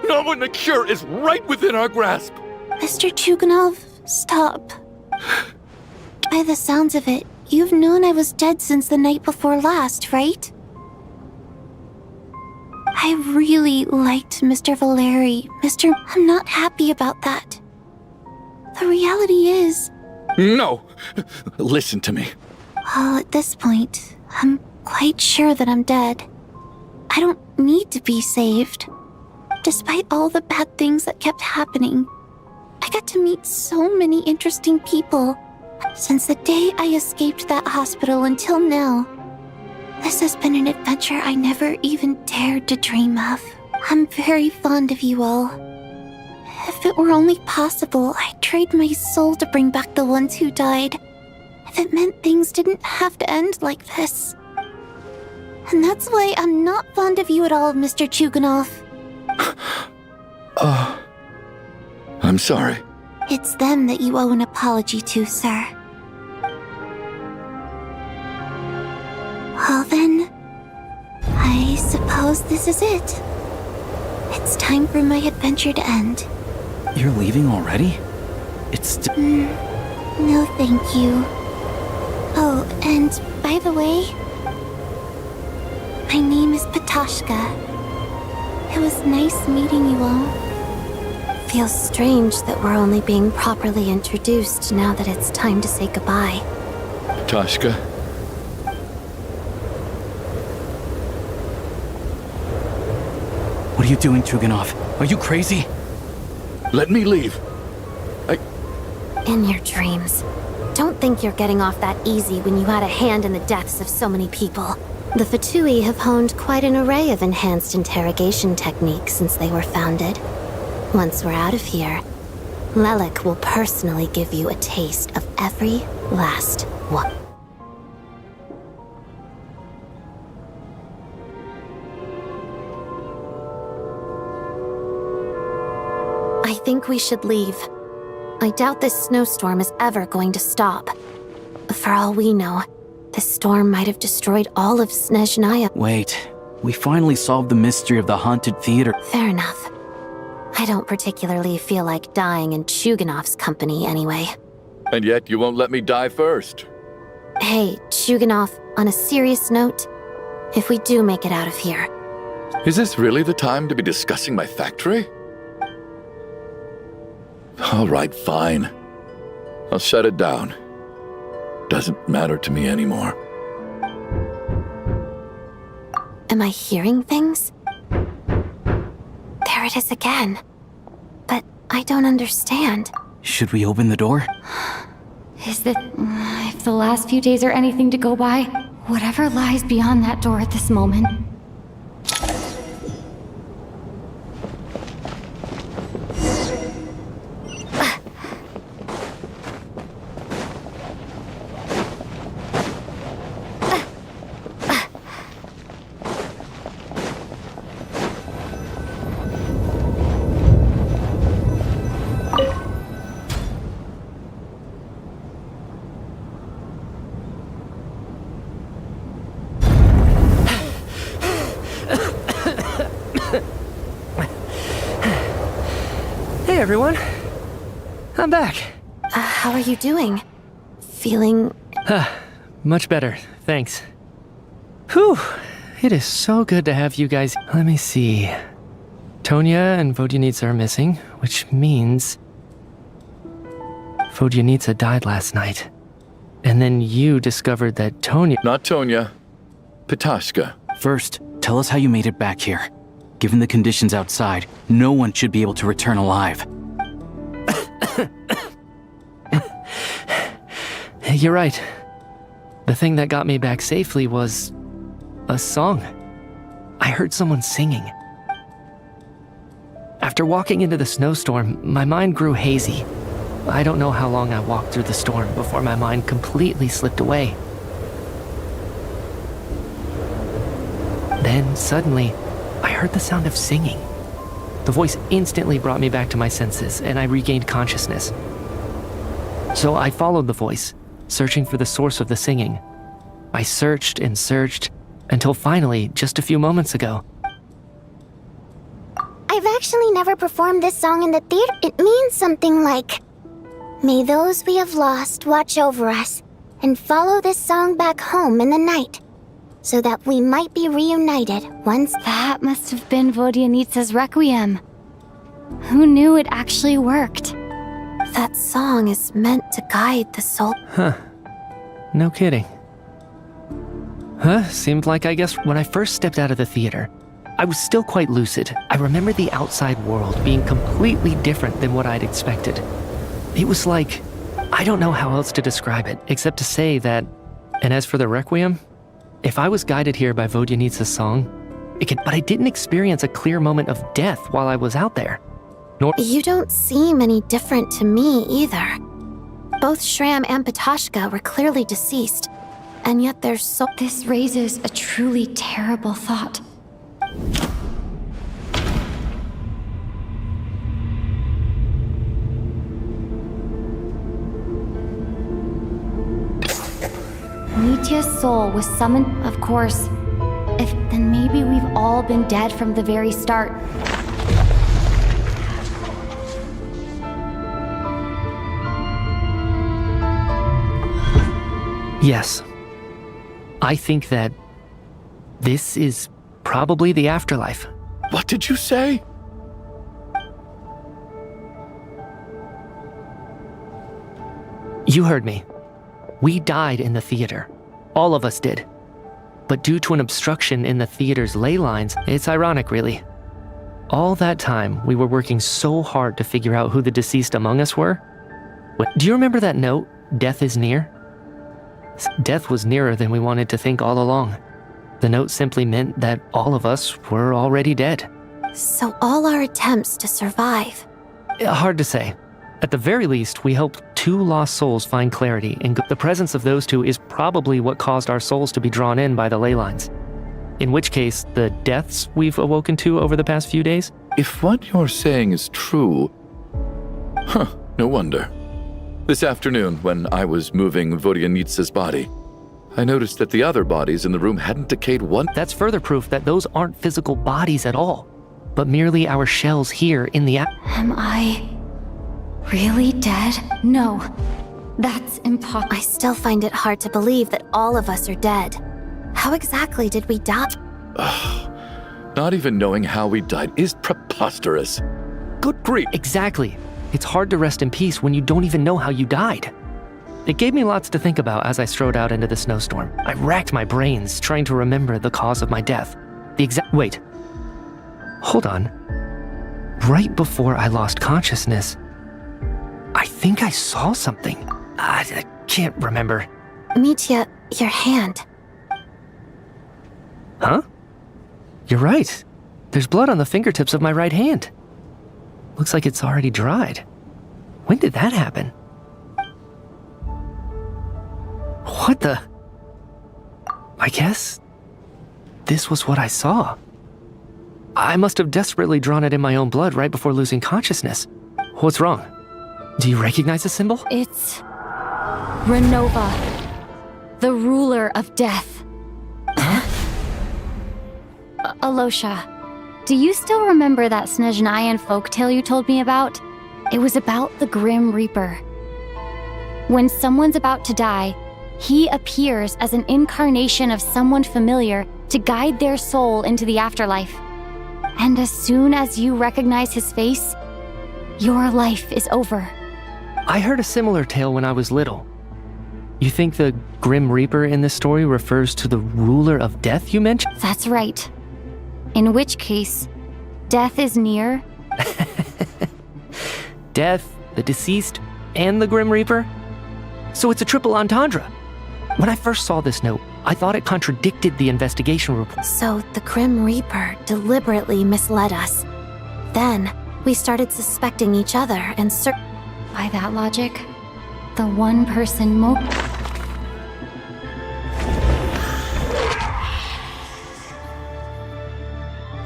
Not when the cure is right within our grasp! Mr. Chuganov, stop. By the sounds of it, you've known I was dead since the night before last, right? I really liked Mr. Valeri. I'm not happy about that. The reality is... No! Listen to me. Well, at this point, I'm quite sure that I'm dead. I don't need to be saved. Despite all the bad things that kept happening, I got to meet so many interesting people. Since the day I escaped that hospital until now, this has been an adventure I never even dared to dream of. I'm very fond of you all. If it were only possible, I'd trade my soul to bring back the ones who died. If it meant things didn't have to end like this. And that's why I'm not fond of you at all, Mr. Chuganov. I'm sorry. It's them that you owe an apology to, sir. Well then, I suppose this is it. It's time for my adventure to end. You're leaving already? It's... No thank you. Oh, and by the way, my name is Patashka. It was nice meeting you all. Feels strange that we're only being properly introduced now that it's time to say goodbye. Tashka. What are you doing, Chuganov? Are you crazy? Let me leave. In your dreams. Don't think you're getting off that easy when you had a hand in the deaths of so many people. The Fatui have honed quite an array of enhanced interrogation techniques since they were founded. Once we're out of here, Lelik will personally give you a taste of every last one. I think we should leave. I doubt this snowstorm is ever going to stop. For all we know, this storm might have destroyed all of Snezhnaya. Wait, we finally solved the mystery of the haunted theater. Fair enough. I don't particularly feel like dying in Chuganov's company anyway. And yet you won't let me die first. Hey, Chuganov, on a serious note, if we do make it out of here... Is this really the time to be discussing my factory? All right, fine. I'll shut it down. Doesn't matter to me anymore. Am I hearing things? There it is again. But I don't understand. Should we open the door? If the last few days are anything to go by, whatever lies beyond that door at this moment. everyone. I'm back. How are you doing? Feeling... Much better, thanks. Whew, it is so good to have you guys. Let me see. Tonya and Vodyanitsa are missing, which means... Vodyanitsa died last night. And then you discovered that Tonya... Not Tonya. Pitashka. First, tell us how you made it back here. Given the conditions outside, no one should be able to return alive. You're right. The thing that got me back safely was... a song. I heard someone singing. After walking into the snowstorm, my mind grew hazy. I don't know how long I walked through the storm before my mind completely slipped away. Then, suddenly, I heard the sound of singing. The voice instantly brought me back to my senses, and I regained consciousness. So I followed the voice, searching for the source of the singing. I searched and searched, until finally, just a few moments ago. I've actually never performed this song in the theater. It means something like, "May those we have lost watch over us, and follow this song back home in the night, so that we might be reunited once." That must have been Vodyanitsa's requiem. Who knew it actually worked? That song is meant to guide the soul. Huh. No kidding. Seemed like, I guess, when I first stepped out of the theater, I was still quite lucid. I remember the outside world being completely different than what I'd expected. It was like, I don't know how else to describe it, except to say that, and as for the requiem, if I was guided here by Vodyanitsa's song, but I didn't experience a clear moment of death while I was out there. You don't seem any different to me either. Both Shram and Pitashka were clearly deceased, and yet they're so... This raises a truly terrible thought. Nitya's soul was summoned, of course. Then maybe we've all been dead from the very start. Yes. I think that this is probably the afterlife. What did you say? You heard me. We died in the theater. All of us did. But due to an obstruction in the theater's ley lines, it's ironic, really. All that time, we were working so hard to figure out who the deceased among us were. Do you remember that note, "Death is near"? Death was nearer than we wanted to think all along. The note simply meant that all of us were already dead. So all our attempts to survive... Hard to say. At the very least, we helped two lost souls find clarity, and the presence of those two is probably what caused our souls to be drawn in by the ley lines. In which case, the deaths we've awoken to over the past few days? If what you're saying is true... no wonder. This afternoon, when I was moving Vodyanitsa's body, I noticed that the other bodies in the room hadn't decayed one... That's further proof that those aren't physical bodies at all, but merely our shells here in the... Am I really dead? No, that's impossible. I still find it hard to believe that all of us are dead. How exactly did we die? Not even knowing how we died is preposterous. Good grief. Exactly. It's hard to rest in peace when you don't even know how you died. It gave me lots to think about as I strode out into the snowstorm. I racked my brains trying to remember the cause of my death. Wait. Hold on. Right before I lost consciousness, I think I saw something. I can't remember. Mitya, your hand. Huh? You're right. There's blood on the fingertips of my right hand. Looks like it's already dried. When did that happen? What the? I guess this was what I saw. I must have desperately drawn it in my own blood right before losing consciousness. What's wrong? Do you recognize the symbol? It's Renova, the ruler of death. Huh? Alosha, do you still remember that Snezhnayan folktale you told me about? It was about the Grim Reaper. When someone's about to die, he appears as an incarnation of someone familiar to guide their soul into the afterlife. And as soon as you recognize his face, your life is over. I heard a similar tale when I was little. You think the Grim Reaper in this story refers to the ruler of death you mentioned? That's right. In which case, death is near. Death, the deceased, and the Grim Reaper? So it's a triple entendre. When I first saw this note, I thought it contradicted the investigation report. So the Grim Reaper deliberately misled us. Then we started suspecting each other and By that logic, the one person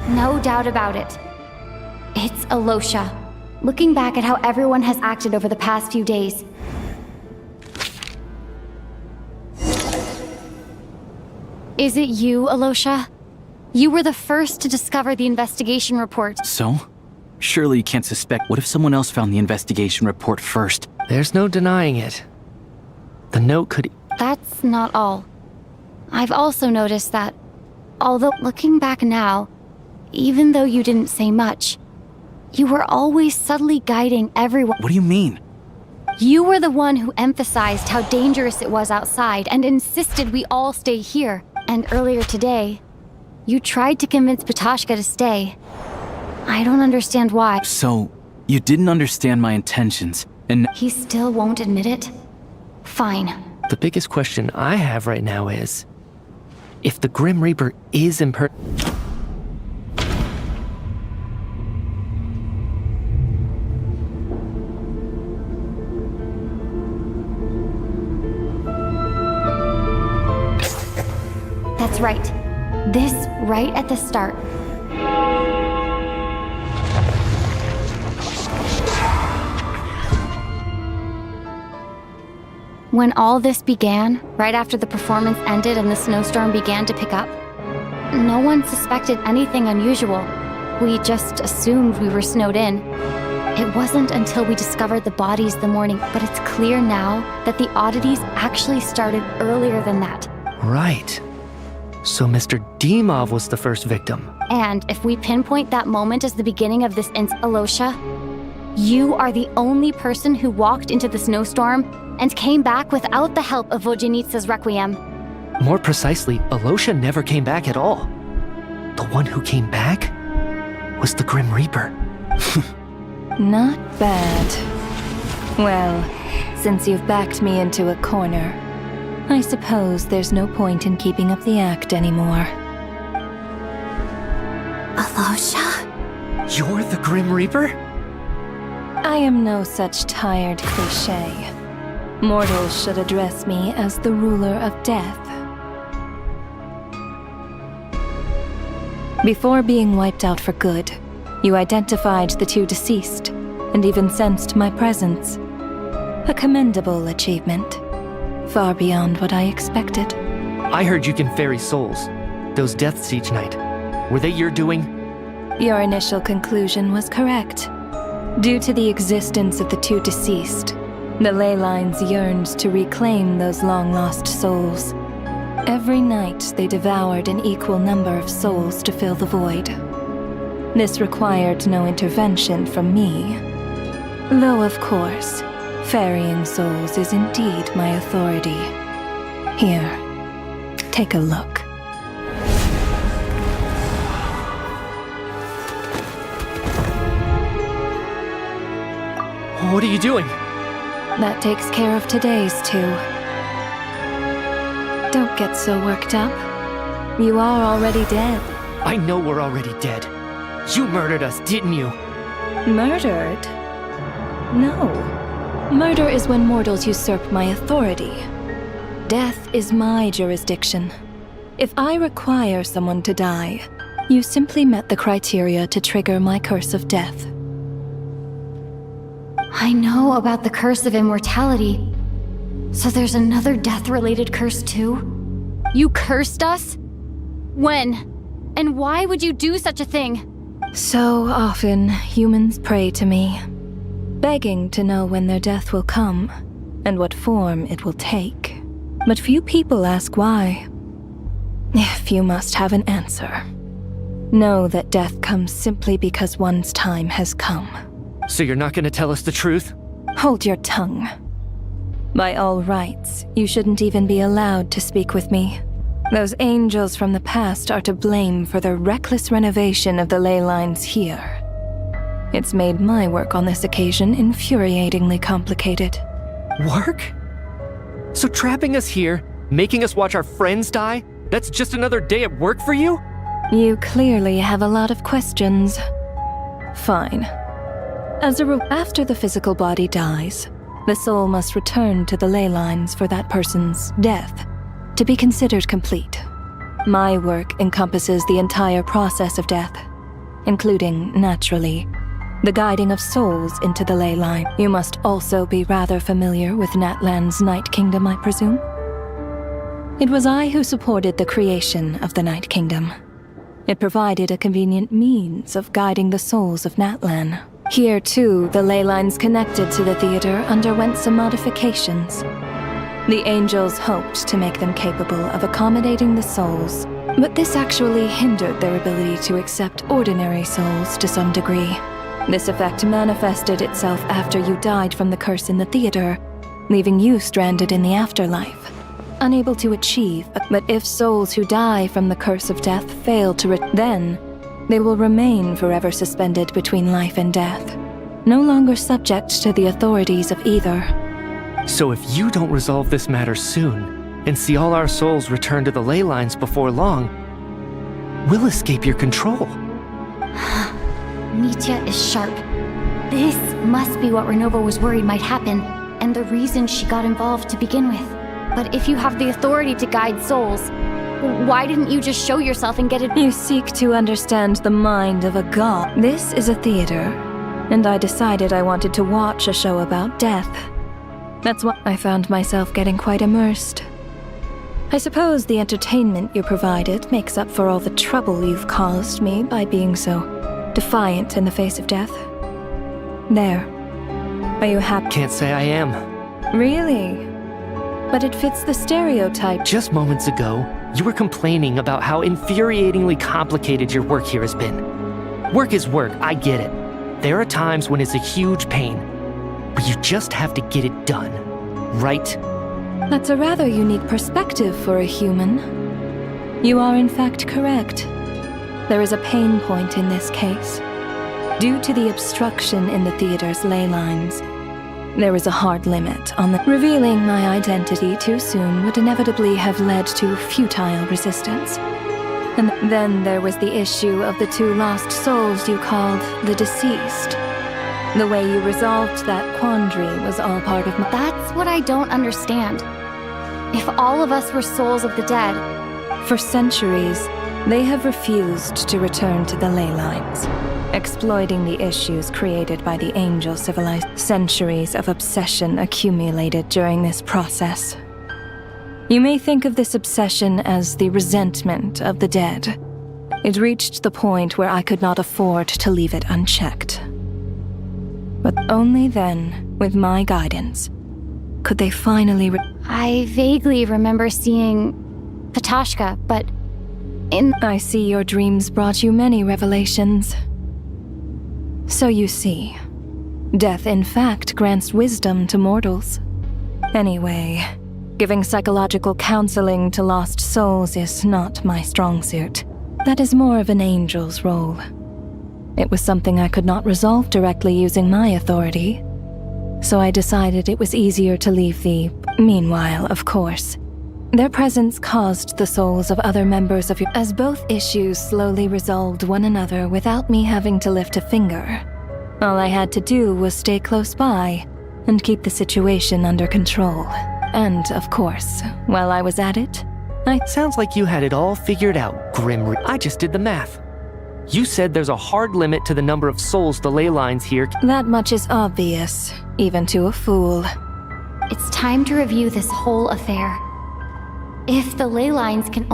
No doubt about it. It's Alosha. Looking back at how everyone has acted over the past few days. Is it you, Alosha? You were the first to discover the investigation report. So? Surely you can't suspect. What if someone else found the investigation report first? There's no denying it. The note could... That's not all. I've also noticed that, although looking back now, even though you didn't say much, you were always subtly guiding everyone. What do you mean? You were the one who emphasized how dangerous it was outside and insisted we all stay here. And earlier today, you tried to convince Patoshka to stay. I don't understand why. So, you didn't understand my intentions, and... He still won't admit it? Fine. The biggest question I have right now is, if the Grim Reaper is That's right. This right at the start. When all this began, right after the performance ended and the snowstorm began to pick up, no one suspected anything unusual. We just assumed we were snowed in. It wasn't until we discovered the bodies the morning, but it's clear now that the oddities actually started earlier than that. Right. So Mr. Dimov was the first victim. And if we pinpoint that moment as the beginning of this Alosha, you are the only person who walked into the snowstorm and came back without the help of Vojanitsa's Requiem. More precisely, Alosha never came back at all. The one who came back was the Grim Reaper. Not bad. Well, since you've backed me into a corner, I suppose there's no point in keeping up the act anymore. Alosha? You're the Grim Reaper? I am no such tired cliché. Mortals should address me as the ruler of death. Before being wiped out for good, you identified the two deceased, and even sensed my presence. A commendable achievement. Far beyond what I expected. I heard you can ferry souls. Those deaths each night. Were they your doing? Your initial conclusion was correct. Due to the existence of the two deceased, the ley lines yearned to reclaim those long-lost souls. Every night they devoured an equal number of souls to fill the void. This required no intervention from me. Though, of course, ferrying souls is indeed my authority. Here, take a look. What are you doing? That takes care of today's too. Don't get so worked up. You are already dead. I know we're already dead. You murdered us, didn't you? Murdered? No. Murder is when mortals usurp my authority. Death is my jurisdiction. If I require someone to die, you simply met the criteria to trigger my curse of death. I know about the curse of immortality. So there's another death-related curse too? You cursed us? When? And why would you do such a thing? So often, humans pray to me. begging to know when their death will come and what form it will take. But few people ask why. If you must have an answer, know that death comes simply because one's time has come. So you're not gonna tell us the truth? Hold your tongue. By all rights, you shouldn't even be allowed to speak with me. Those angels from the past are to blame for the reckless renovation of the ley lines here. It's made my work on this occasion infuriatingly complicated. Work? So trapping us here, making us watch our friends die, that's just another day at work for you? You clearly have a lot of questions. Fine. After the physical body dies, the soul must return to the ley lines for that person's death to be considered complete. My work encompasses the entire process of death, including, naturally, the guiding of souls into the ley line. You must also be rather familiar with Natlan's Night Kingdom, I presume? It was I who supported the creation of the Night Kingdom. It provided a convenient means of guiding the souls of Natlan. Here, too, the ley lines connected to the theater underwent some modifications. The angels hoped to make them capable of accommodating the souls, but this actually hindered their ability to accept ordinary souls to some degree. This effect manifested itself after you died from the curse in the theater, leaving you stranded in the afterlife, unable to achieve. But if souls who die from the curse of death fail to then they will remain forever suspended between life and death, no longer subject to the authorities of either. So if you don't resolve this matter soon, and see all our souls return to the ley lines before long, we'll escape your control. Mitya is sharp. This must be what Renova was worried might happen, and the reason she got involved to begin with. But if you have the authority to guide souls, why didn't you just show yourself and get it? You seek to understand the mind of a god. This is a theater, and I decided I wanted to watch a show about death. That's why I found myself getting quite immersed. I suppose the entertainment you provided makes up for all the trouble you've caused me by being so defiant in the face of death. There. Are you happy? Can't say I am. Really? But it fits the stereotype. Just moments ago, you were complaining about how infuriatingly complicated your work here has been. Work is work, I get it. There are times when it's a huge pain, but you just have to get it done, right? That's a rather unique perspective for a human. You are in fact correct. There is a pain point in this case. Due to the obstruction in the theater's ley lines, there is a hard limit on the... Revealing my identity too soon would inevitably have led to futile resistance. And then there was the issue of the two lost souls you called the deceased. The way you resolved that quandary was all part of my... That's what I don't understand. If all of us were souls of the dead... For centuries, they have refused to return to the ley lines, exploiting the issues created by the angel civilized. Centuries of obsession accumulated during this process. You may think of this obsession as the resentment of the dead. It reached the point where I could not afford to leave it unchecked. But only then, with my guidance, could they finally... I vaguely remember seeing Patashka, but I see your dreams brought you many revelations. So you see, death in fact grants wisdom to mortals. Anyway, giving psychological counseling to lost souls is not my strong suit. That is more of an angel's role. It was something I could not resolve directly using my authority, so I decided it was easier to leave the... Meanwhile, of course, their presence caused the souls of other members of your... As both issues slowly resolved one another without me having to lift a finger, all I had to do was stay close by and keep the situation under control. And, of course, while I was at it, Sounds like you had it all figured out, Grim. I just did the math. You said there's a hard limit to the number of souls the ley lines here... That much is obvious, even to a fool. it's time to review this whole affair. If the ley lines can...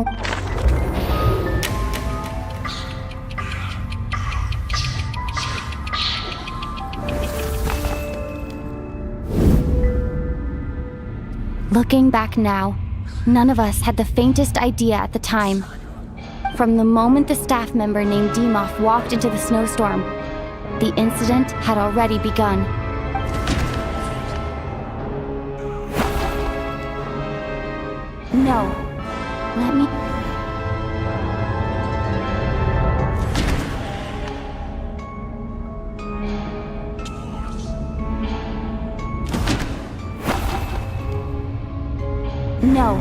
Looking back now, none of us had the faintest idea at the time. From the moment the staff member named Dimov walked into the snowstorm, the incident had already begun. No. Let me... No.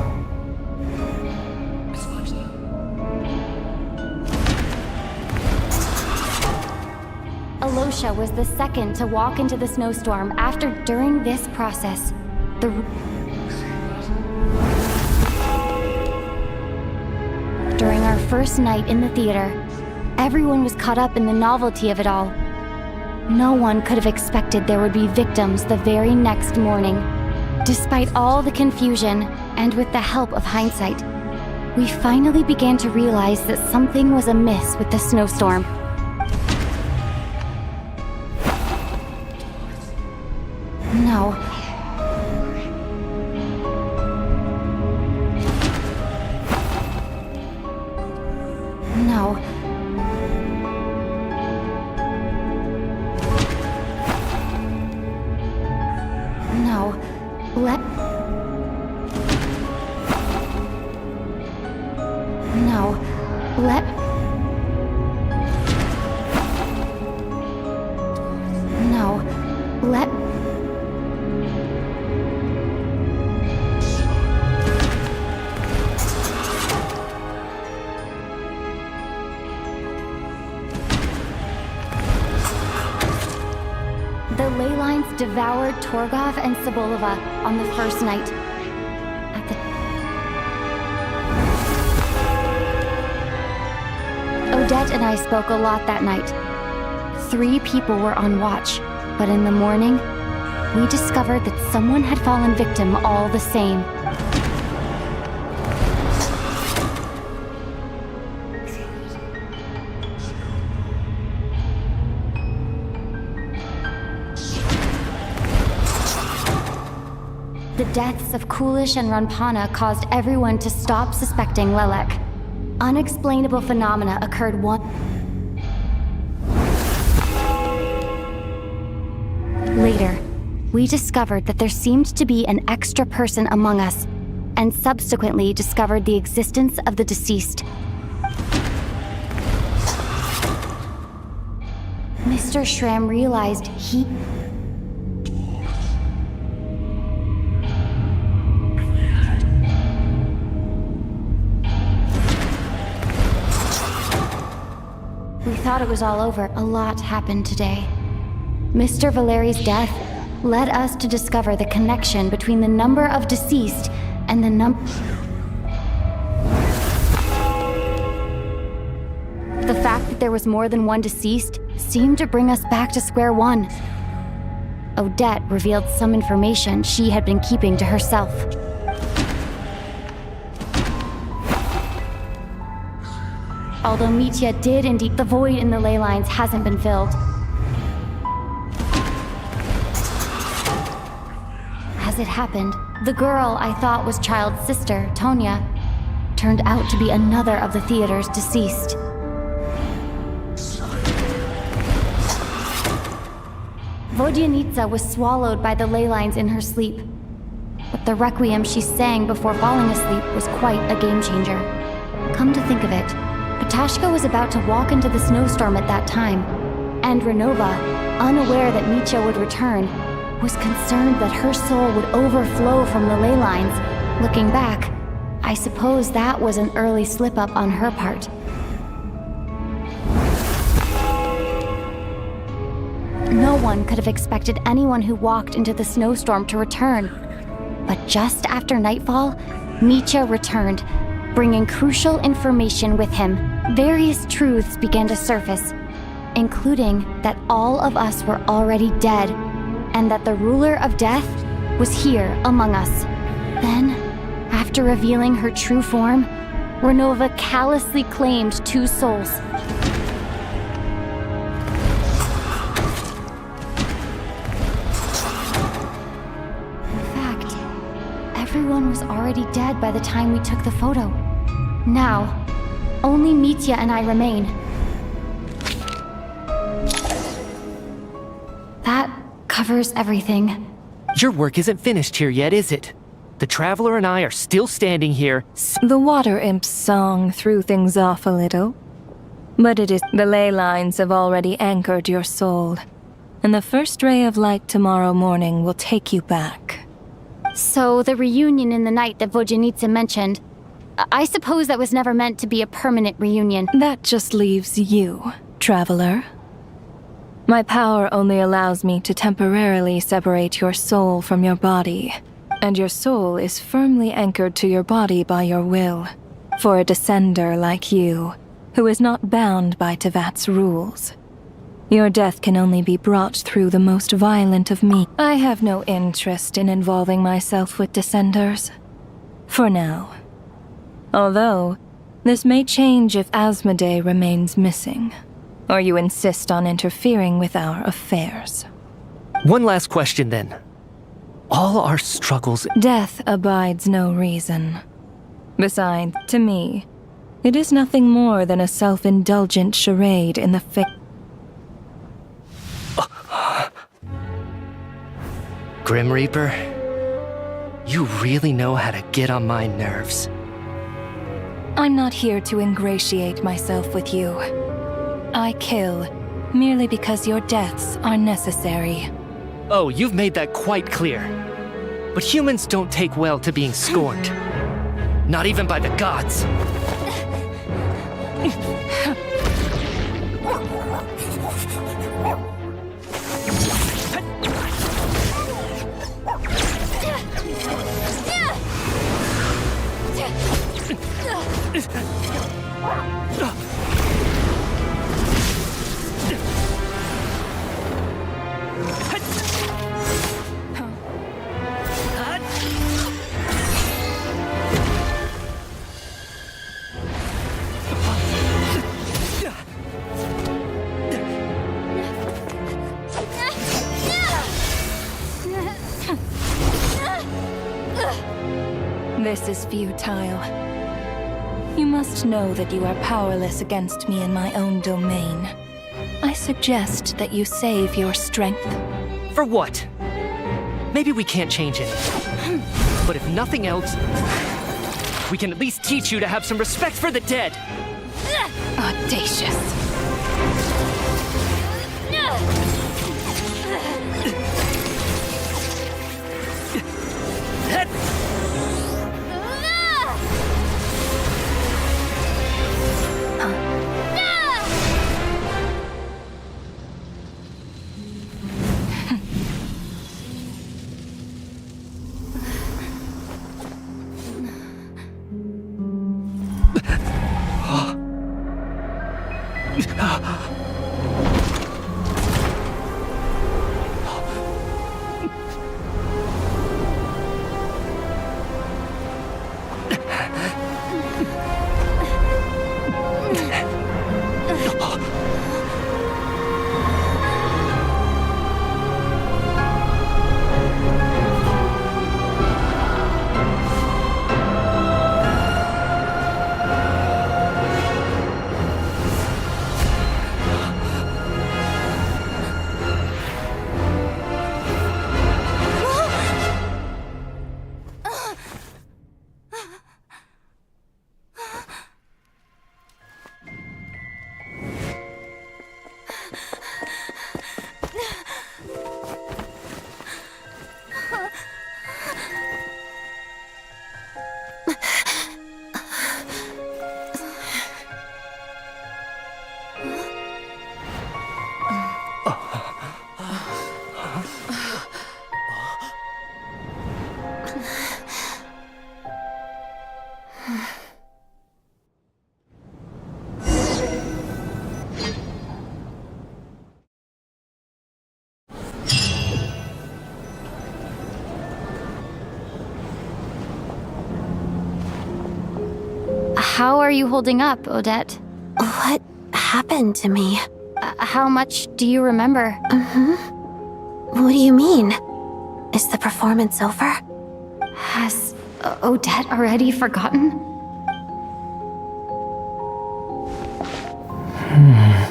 Alosha was the second to walk into the snowstorm during this process. During our first night in the theater, everyone was caught up in the novelty of it all. No one could have expected there would be victims the very next morning. Despite all the confusion, and with the help of hindsight, we finally began to realize that something was amiss with the snowstorm. No. No. No. No. The ley lines devoured Torgov and Sobolova on the first night. Odette and I spoke a lot that night. 3 people were on watch, but in the morning, we discovered that someone had fallen victim all the same. The deaths of Kulish and Ranpana caused everyone to stop suspecting Lelek. Unexplainable phenomena occurred Later, we discovered that there seemed to be an extra person among us, and subsequently discovered the existence of the deceased. Mr. Schramm realized he... We thought it was all over. A lot happened today. Mr. Valeri's death led us to discover the connection between the number of deceased and the The fact that there was more than one deceased seemed to bring us back to square one. Odette revealed some information she had been keeping to herself. Although Mitya did indeed, the void in the ley lines hasn't been filled. As it happened, the girl I thought was Child's sister, Tonya, turned out to be another of the theater's deceased. Vodyanitsa was swallowed by the ley lines in her sleep, but the requiem she sang before falling asleep was quite a game changer. Come to think of it, Patashka was about to walk into the snowstorm at that time, and Renova, unaware that Mitya would return, was concerned that her soul would overflow from the ley lines. Looking back, I suppose that was an early slip-up on her part. No one could have expected anyone who walked into the snowstorm to return. But just after nightfall, Mitya returned, bringing crucial information with him. Various truths began to surface, including that all of us were already dead, and that the ruler of death was here among us. Then, after revealing her true form, Renova callously claimed 2 souls. everyone was already dead by the time we took the photo. Now, only Mitya and I remain. That covers everything. Your work isn't finished here yet, is it? The Traveler and I are still standing here. The water imp's song threw things off a little. But it is the ley lines have already anchored your soul, and the first ray of light tomorrow morning will take you back. So the reunion in the night that Vojanitsa mentioned, I suppose that was never meant to be a permanent reunion. That just leaves you, Traveler. My power only allows me to temporarily separate your soul from your body, and your soul is firmly anchored to your body by your will. For a descender like you, who is not bound by Tevat's rules, your death can only be brought through the most violent of me. I have no interest in involving myself with descenders. For now. Although, this may change if Asmodee remains missing, or you insist on interfering with our affairs. One last question then. All our struggles... Death abides no reason. Besides, to me, it is nothing more than a self-indulgent charade in the Grim Reaper, you really know how to get on my nerves. I'm not here to ingratiate myself with you. I kill merely because your deaths are necessary. Oh, you've made that quite clear. But humans don't take well to being scorned. Not even by the gods. This is futile. You must know that you are powerless against me in my own domain. I suggest that you save your strength. For what? Maybe we can't change it. But if nothing else, we can at least teach you to have some respect for the dead. Audacious. How are you holding up, Odette? What happened to me? How much do you remember? What do you mean? Is the performance over? Has Odette already forgotten?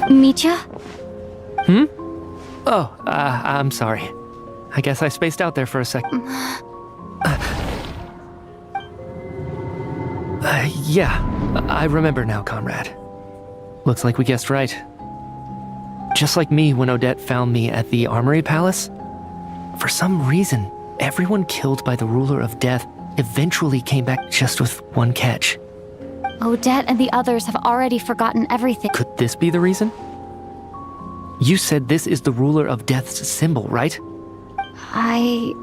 Mitya? Oh, I'm sorry. I guess I spaced out there for a sec. Yeah, I remember now, comrade. Looks like we guessed right. Just like me when Odette found me at the Armory Palace. For some reason, everyone killed by the ruler of death eventually came back just with one catch. Odette and the others have already forgotten everything. Could this be the reason? You said this is the ruler of death's symbol, right? I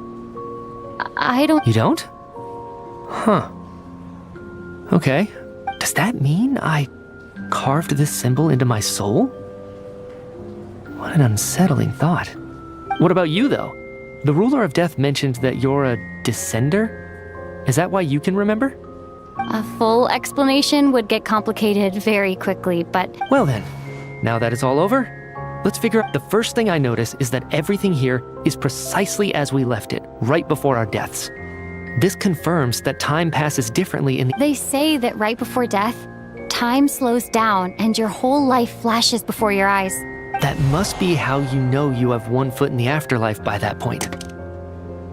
don't... You don't? Huh. Okay. Does that mean I carved this symbol into my soul? What an unsettling thought. What about you, though? The ruler of death mentioned that you're a descender? Is that why you can remember? A full explanation would get complicated very quickly, but... Well then, now that it's all over, let's figure out. The first thing I notice is that everything here is precisely as we left it, right before our deaths. This confirms that time passes differently in the... They say that right before death, time slows down and your whole life flashes before your eyes. That must be how you know you have one foot in the afterlife by that point.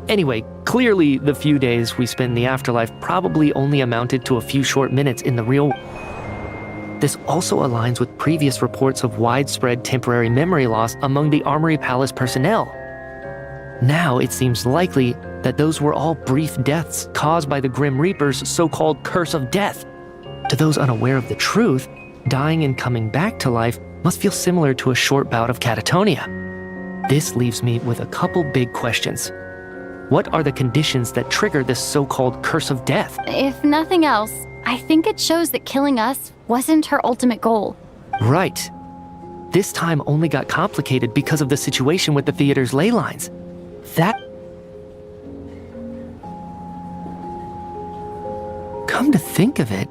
Anyway, clearly the few days we spent in the afterlife probably only amounted to a few short minutes in the real... This also aligns with previous reports of widespread temporary memory loss among the Armory Palace personnel. Now it seems likely that those were all brief deaths caused by the Grim Reaper's so-called curse of death. To those unaware of the truth, dying and coming back to life must feel similar to a short bout of catatonia. This leaves me with a couple big questions. What are the conditions that trigger this so-called curse of death? If nothing else, I think it shows that killing us wasn't her ultimate goal. Right. This time only got complicated because of the situation with the theater's ley lines. That... Come to think of it,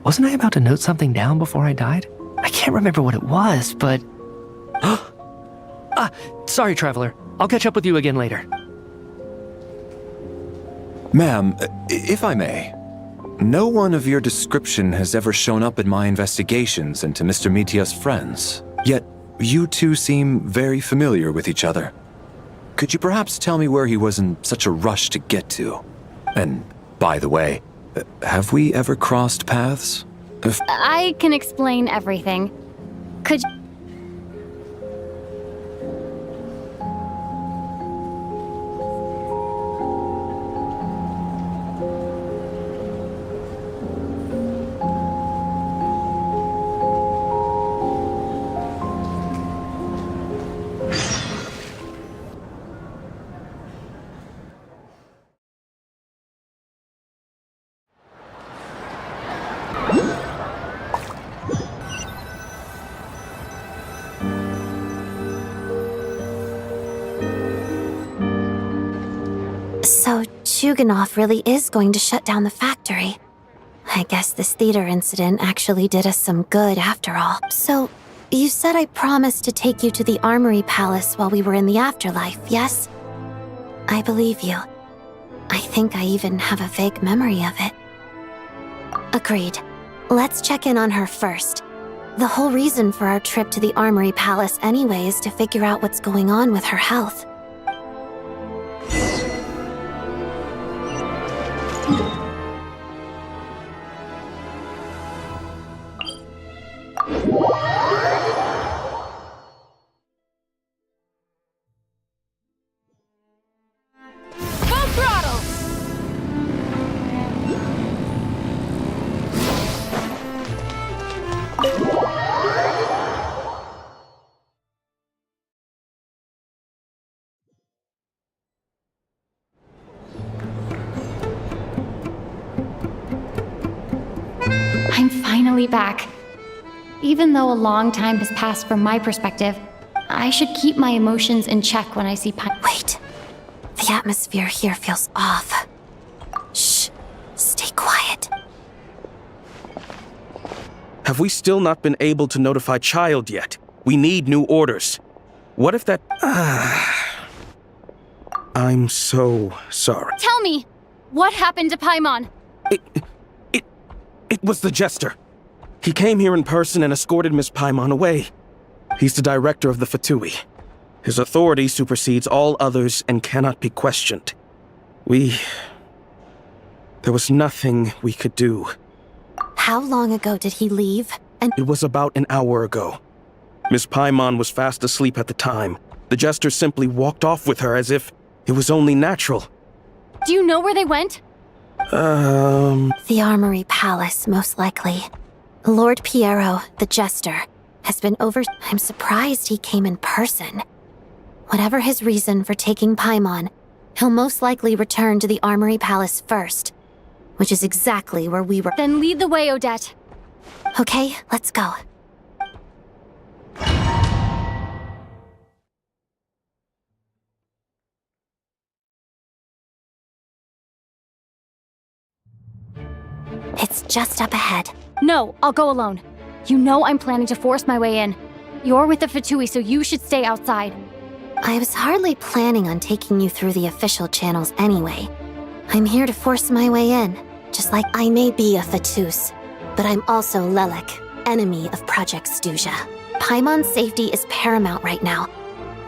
wasn't I about to note something down before I died? I can't remember what it was, but... Sorry, Traveler. I'll catch up with you again later. Ma'am, if I may, no one of your description has ever shown up in my investigations into Mr. Mitya's friends. Yet, you two seem very familiar with each other. Could you perhaps tell me where he was in such a rush to get to? And, by the way, have we ever crossed paths? I can explain everything. Could you... So, Chuganov really is going to shut down the factory. I guess this theater incident actually did us some good after all. So, you said I promised to take you to the Armory Palace while we were in the afterlife, yes? I believe you. I think I even have a vague memory of it. Agreed. Let's check in on her first. The whole reason for our trip to the Armory Palace anyway is to figure out what's going on with her health. I'm finally back. Even though a long time has passed from my perspective, I should keep my emotions in check when I see Wait. The atmosphere here feels off. Shh. Stay quiet. Have we still not been able to notify Child yet? We need new orders. What if that... I'm so sorry. Tell me, What happened to Paimon? It was the Jester. He came here in person and escorted Miss Paimon away. He's the director of the Fatui. His authority supersedes all others and cannot be questioned. There was nothing we could do. How long ago did he leave? And It was about an hour ago. Miss Paimon was fast asleep at the time. The Jester simply walked off with her as if it was only natural. Do you know where they went? the Armory Palace, most likely. Lord Piero, the Jester, has been I'm surprised he came in person. Whatever his reason for taking Paimon, he'll most likely return to the Armory Palace first, which is exactly where we were. Then lead the way, Odette. Okay, let's go. It's just up ahead. No, I'll go alone. You know I'm planning to force my way in. You're with the Fatui, so you should stay outside. I was hardly planning on taking you through the official channels anyway. I'm here to force my way in, just like I may be a Fatus, but I'm also Lelek, enemy of Project Stuja. Paimon's safety is paramount right now.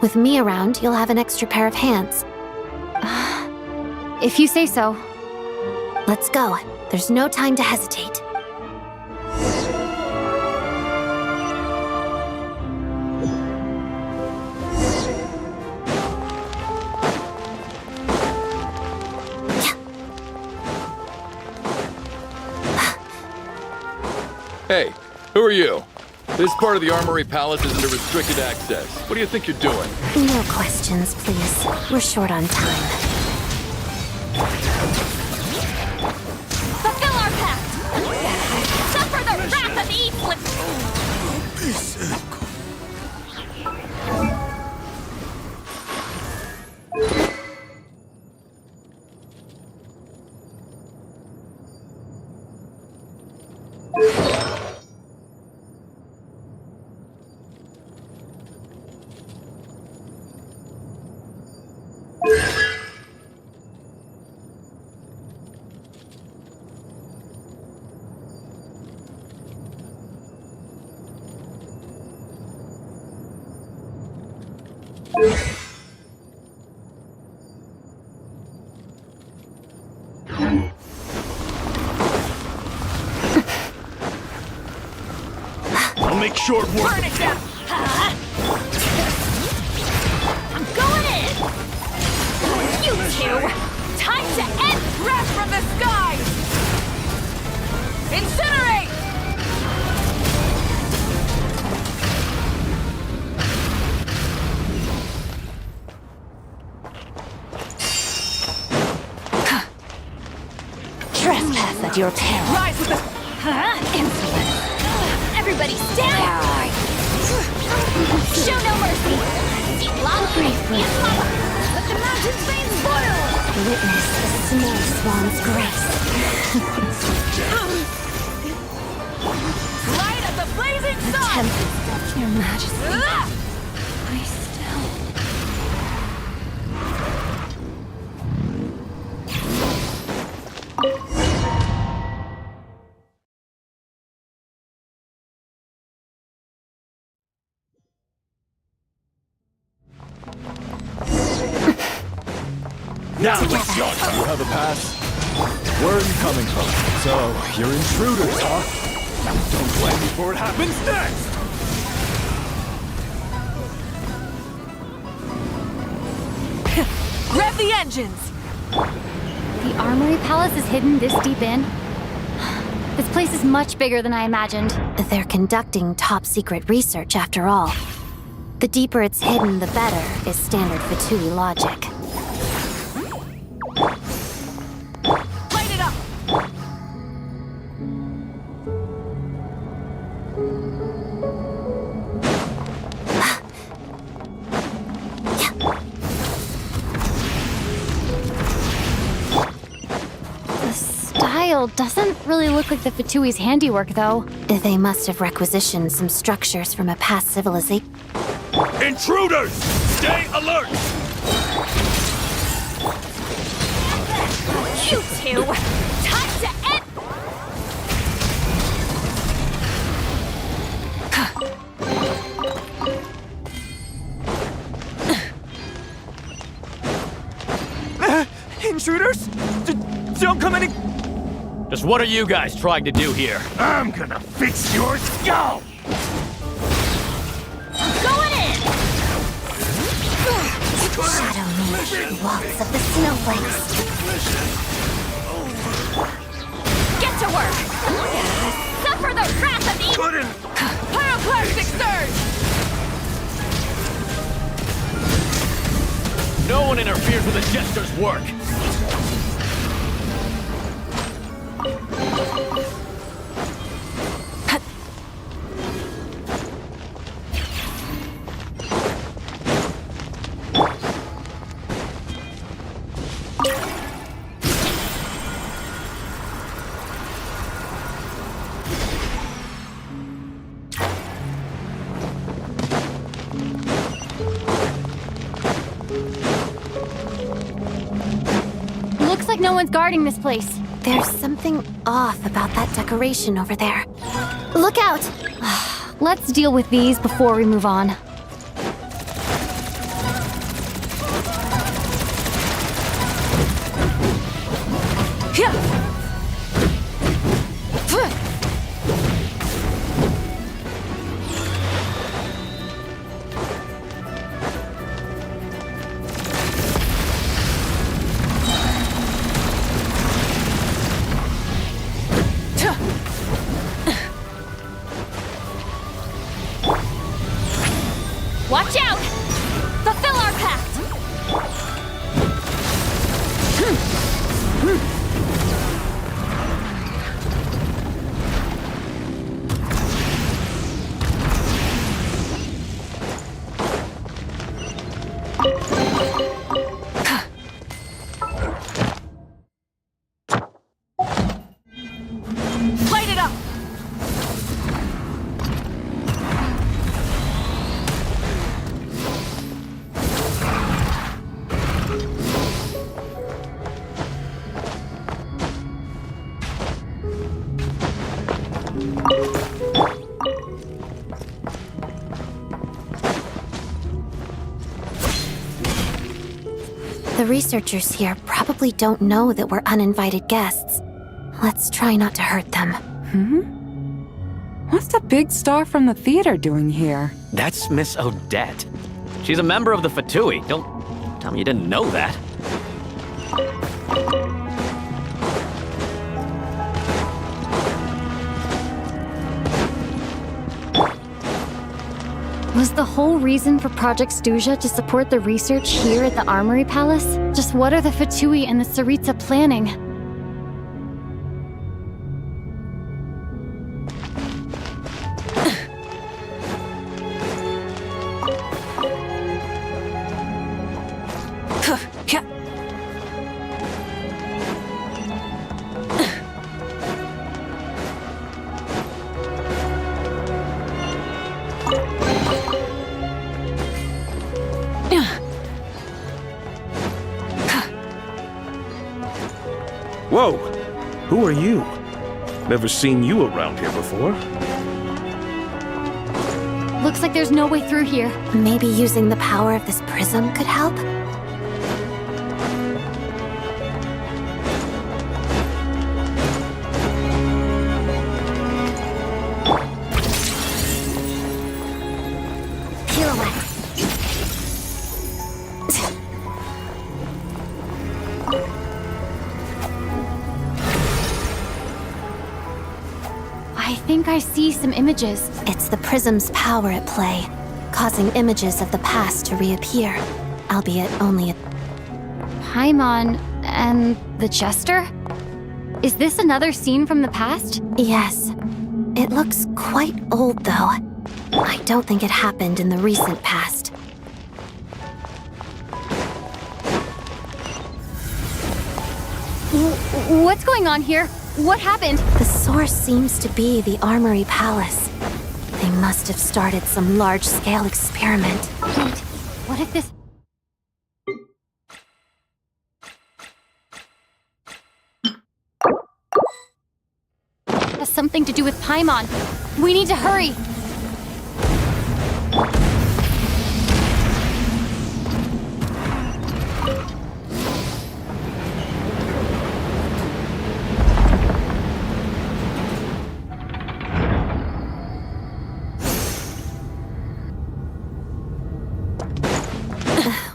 With me around, you'll have an extra pair of hands. If you say so. Let's go. There's no time to hesitate. Hey, who are you? This part of the Armory Palace isn't a restricted access. What do you think you're doing? No questions, please. We're short on time. Fulfill our pact! Suffer the wrath of Eastland! I'll make short work. Burn it down! I'm going in! You two! Time to end breath from the sky! Incinerate! Trespass at your peril. Rise with the... Insolent! Everybody stand! Show no mercy! Long briefly. Let the mountain's veins boil! Witness the small swan's grace. Light of the blazing sun! Tempest, your majesty. I still... Now, you have a pass? Where are you coming from? So, you're intruders, huh? Don't blame me for what happens next! Rev the engines! The Armory Palace is hidden this deep in? This place is much bigger than I imagined. They're conducting top-secret research, after all. The deeper it's hidden, the better, is standard Fatui logic. Light it up! The style doesn't really look like the Fatui's handiwork, though. They must have requisitioned some structures from a past civilization. Intruders! Stay alert! You two! Time to end! Intruders? Don't come any... Just what are you guys trying to do here? I'm gonna fix your skull! Going in! Shadow me, walks of the snowflakes. Get to work! Suffer the wrath of the... Pyroclastic surge! No one interferes with the Jester's work! Looks like no one's guarding this place. There's something off about that decoration over there. Look out! Let's deal with these before we move on. Watch out! Fulfill our pact! Light it up! The researchers here probably don't know that we're uninvited guests. Let's try not to hurt them. What's the big star from the theater doing here? That's Miss Odette. She's a member of the Fatui. Don't tell me you didn't know that. Was the whole reason for Project Stuja to support the research here at the Armory Palace? Just what are the Fatui and the Tsaritsa planning? Whoa! Who are you? Never seen you around here before. Looks like there's no way through here. Maybe using the power of this prism could help? I think I see some images. It's the prism's power at play, causing images of the past to reappear, albeit only Paimon and the Jester? Is this another scene from the past? Yes. It looks quite old, though. I don't think it happened in the recent past. What's going on here? What happened? The source seems to be the Armory Palace. They must have started some large-scale experiment. Wait, what if this... something to do with Paimon. We need to hurry.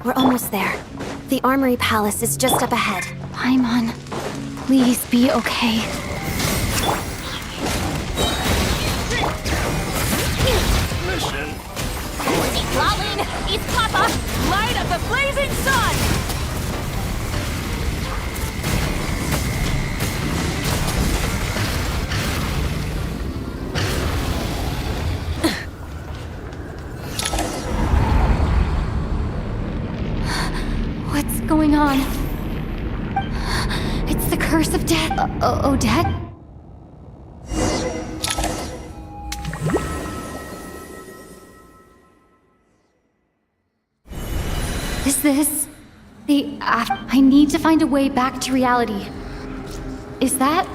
We're almost there. The Armory Palace is just up ahead. Paimon, please be okay. Robin! It's Papa! Light of the blazing sun! What's going on? It's the curse of death. Odette? Is this the... I need to find a way back to reality. Is that...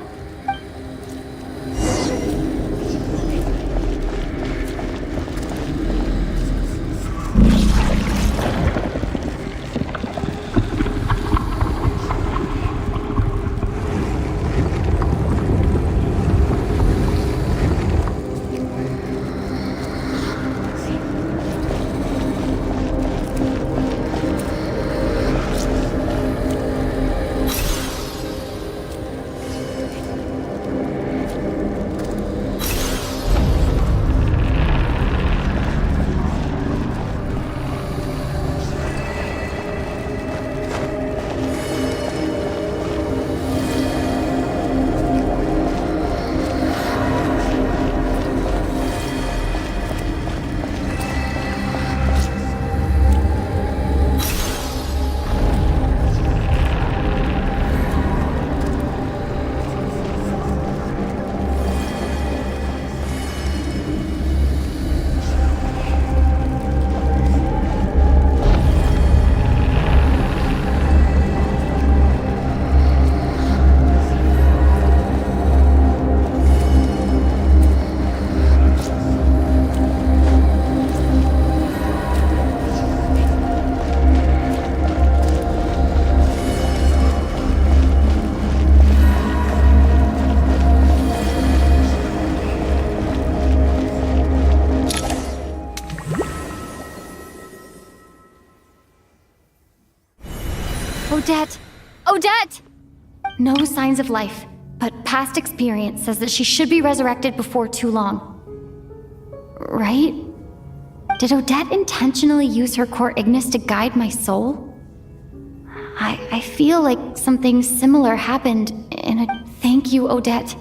Odette! Odette! No signs of life, but past experience says that she should be resurrected before too long. Right? Did Odette intentionally use her core Ignis to guide my soul? I feel like something similar happened in a... Thank you, Odette.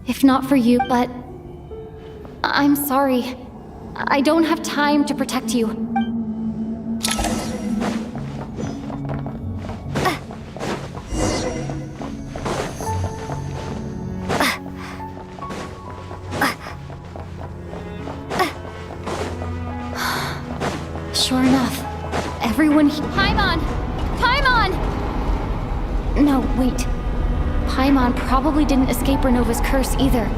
If not for you, but... I'm sorry. I don't have time to protect you. Sure enough, everyone Paimon! Paimon! No, wait. Paimon probably didn't escape Renova's curse either.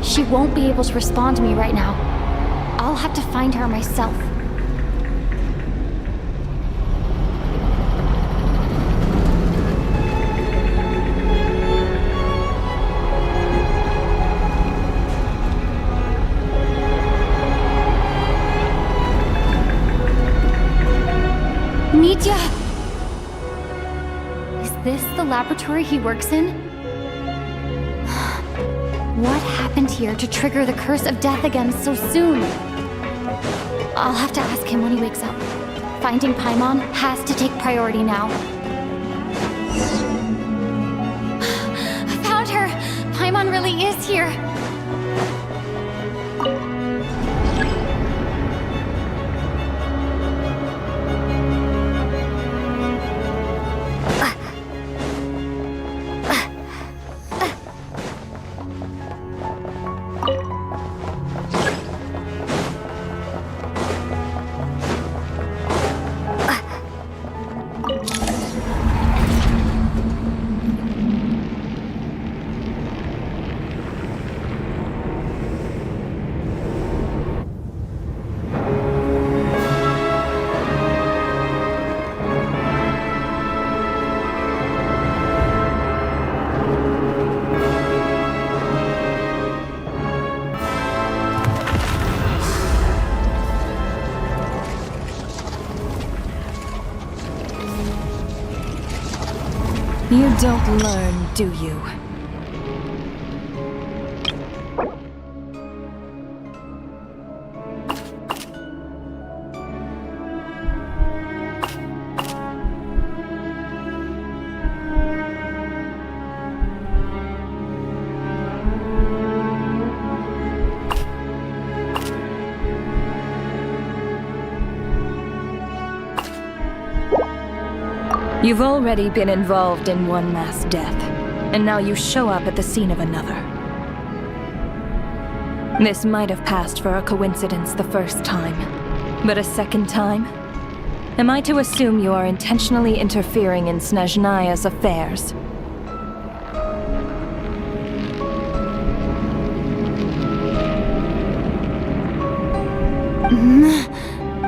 She won't be able to respond to me right now. I'll have to find her myself. Nitya! Is this the laboratory he works in? What happened here to trigger the curse of death again so soon? I'll have to ask him when he wakes up. Finding Paimon has to take priority now. I found her! Paimon really is here! Don't learn, do you? You've already been involved in one mass death, and now you show up at the scene of another. This might have passed for a coincidence the first time, but a second time? Am I to assume you are intentionally interfering in Snezhnaya's affairs?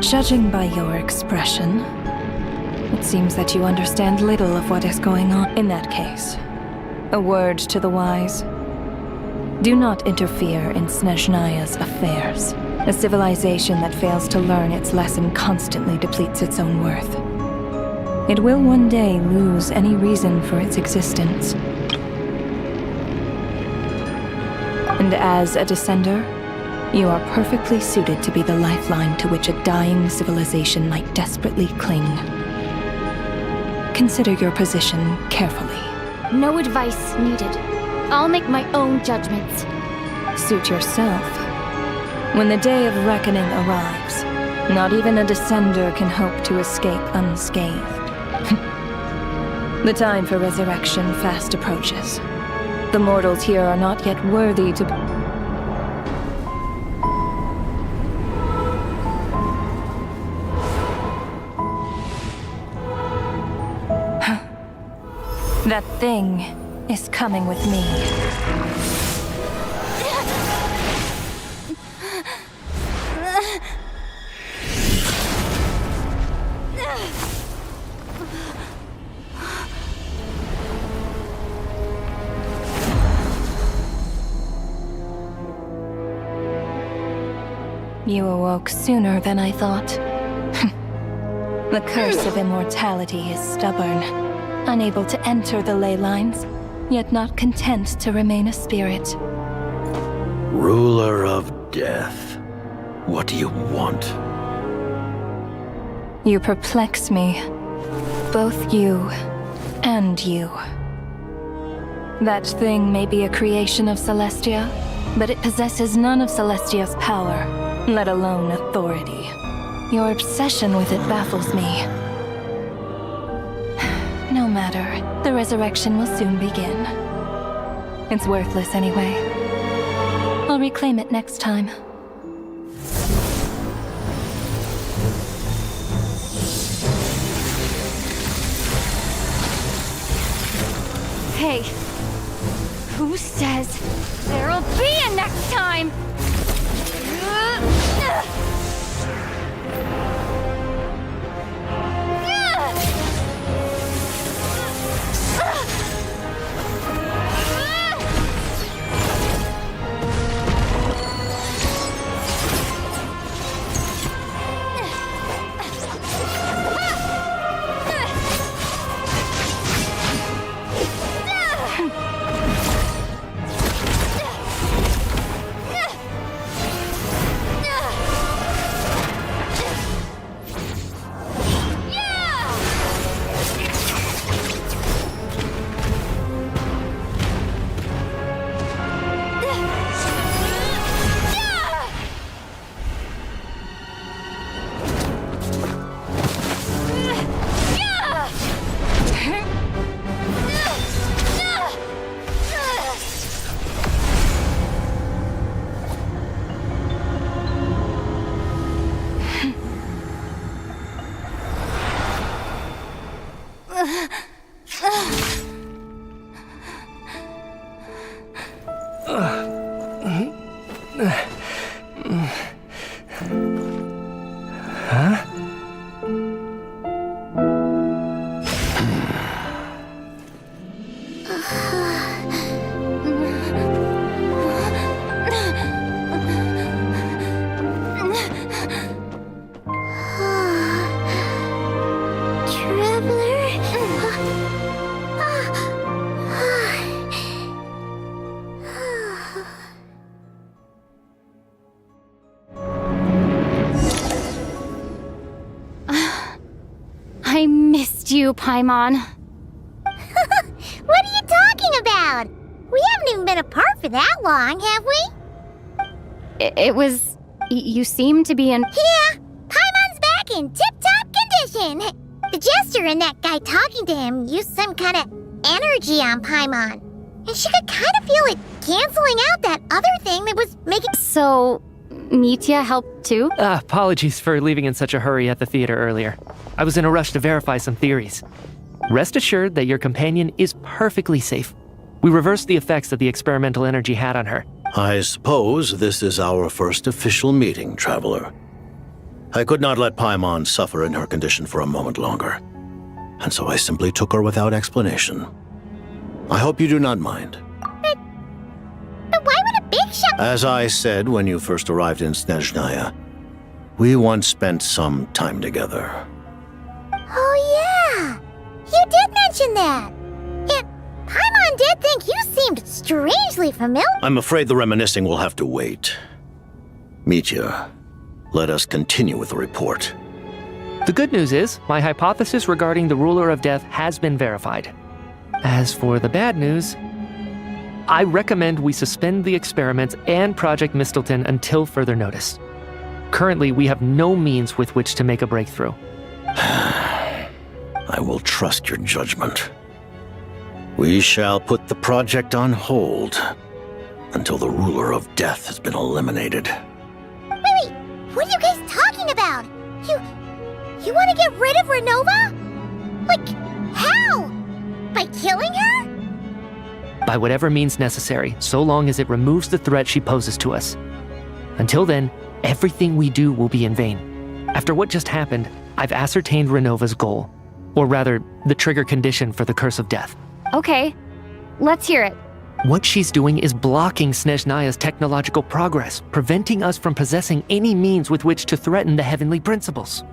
Judging by your expression, it seems that you understand little of what is going on. In that case, a word to the wise. Do not interfere in Snezhnaya's affairs. A civilization that fails to learn its lesson constantly depletes its own worth. It will one day lose any reason for its existence. And as a descender, you are perfectly suited to be the lifeline to which a dying civilization might desperately cling. Consider your position carefully. No advice needed. I'll make my own judgments. Suit yourself. When the day of reckoning arrives, not even a descender can hope to escape unscathed. The time for resurrection fast approaches. The mortals here are not yet worthy to... That thing is coming with me. You awoke sooner than I thought. The curse of immortality is stubborn. Unable to enter the ley lines, yet not content to remain a spirit. Ruler of death, what do you want? You perplex me. Both you and you. That thing may be a creation of Celestia, but it possesses none of Celestia's power, let alone authority. Your obsession with it baffles me. No matter, the resurrection will soon begin. It's worthless anyway. I'll reclaim it next time. Hey, who says there'll be a next time? missed you, Paimon. What are you talking about? We haven't even been apart for that long, have we? It was... You seem to be in... Yeah, Paimon's back in tip-top condition. The jester and that guy talking to him used some kind of energy on Paimon. And she could kind of feel it canceling out that other thing that was making... So, Mitya helped too? Apologies for leaving in such a hurry at the theater earlier. I was in a rush to verify some theories. Rest assured that your companion is perfectly safe. We reversed the effects that the experimental energy had on her. I suppose this is our first official meeting, Traveler. I could not let Paimon suffer in her condition for a moment longer, and so I simply took her without explanation. I hope you do not mind. But why would a big shot... As I said when you first arrived in Snezhnaya, we once spent some time together. Oh yeah, you did mention that. And Paimon did think you seemed strangely familiar. I'm afraid the reminiscing will have to wait. Mitya, let us continue with the report. The good news is, my hypothesis regarding the ruler of death has been verified. As for the bad news, I recommend we suspend the experiments and Project Mistleton until further notice. Currently, we have no means with which to make a breakthrough. I will trust your judgment. We shall put the project on hold until the ruler of death has been eliminated. Wait, what are you guys talking about? You want to get rid of Renova? Like, how? By killing her? By whatever means necessary, so long as it removes the threat she poses to us. Until then, everything we do will be in vain. After what just happened, I've ascertained Renova's goal. Or rather, the trigger condition for the curse of death. Okay, let's hear it. What she's doing is blocking Snezhnaya's technological progress, preventing us from possessing any means with which to threaten the heavenly principles.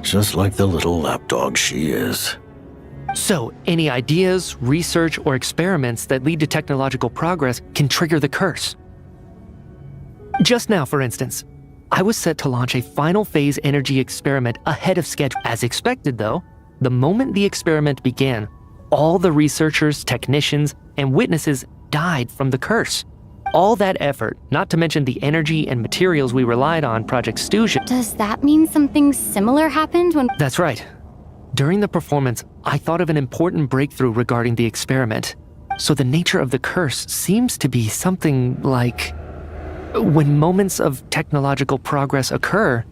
Just like the little lapdog she is. So, any ideas, research, or experiments that lead to technological progress can trigger the curse. Just now, for instance, I was set to launch a final phase energy experiment ahead of schedule. As expected, though, the moment the experiment began, all the researchers, technicians, and witnesses died from the curse. All that effort, not to mention the energy and materials we relied on Project Stuja. Does that mean something similar happened when... That's right. During the performance, I thought of an important breakthrough regarding the experiment. So the nature of the curse seems to be something like... When moments of technological progress occur,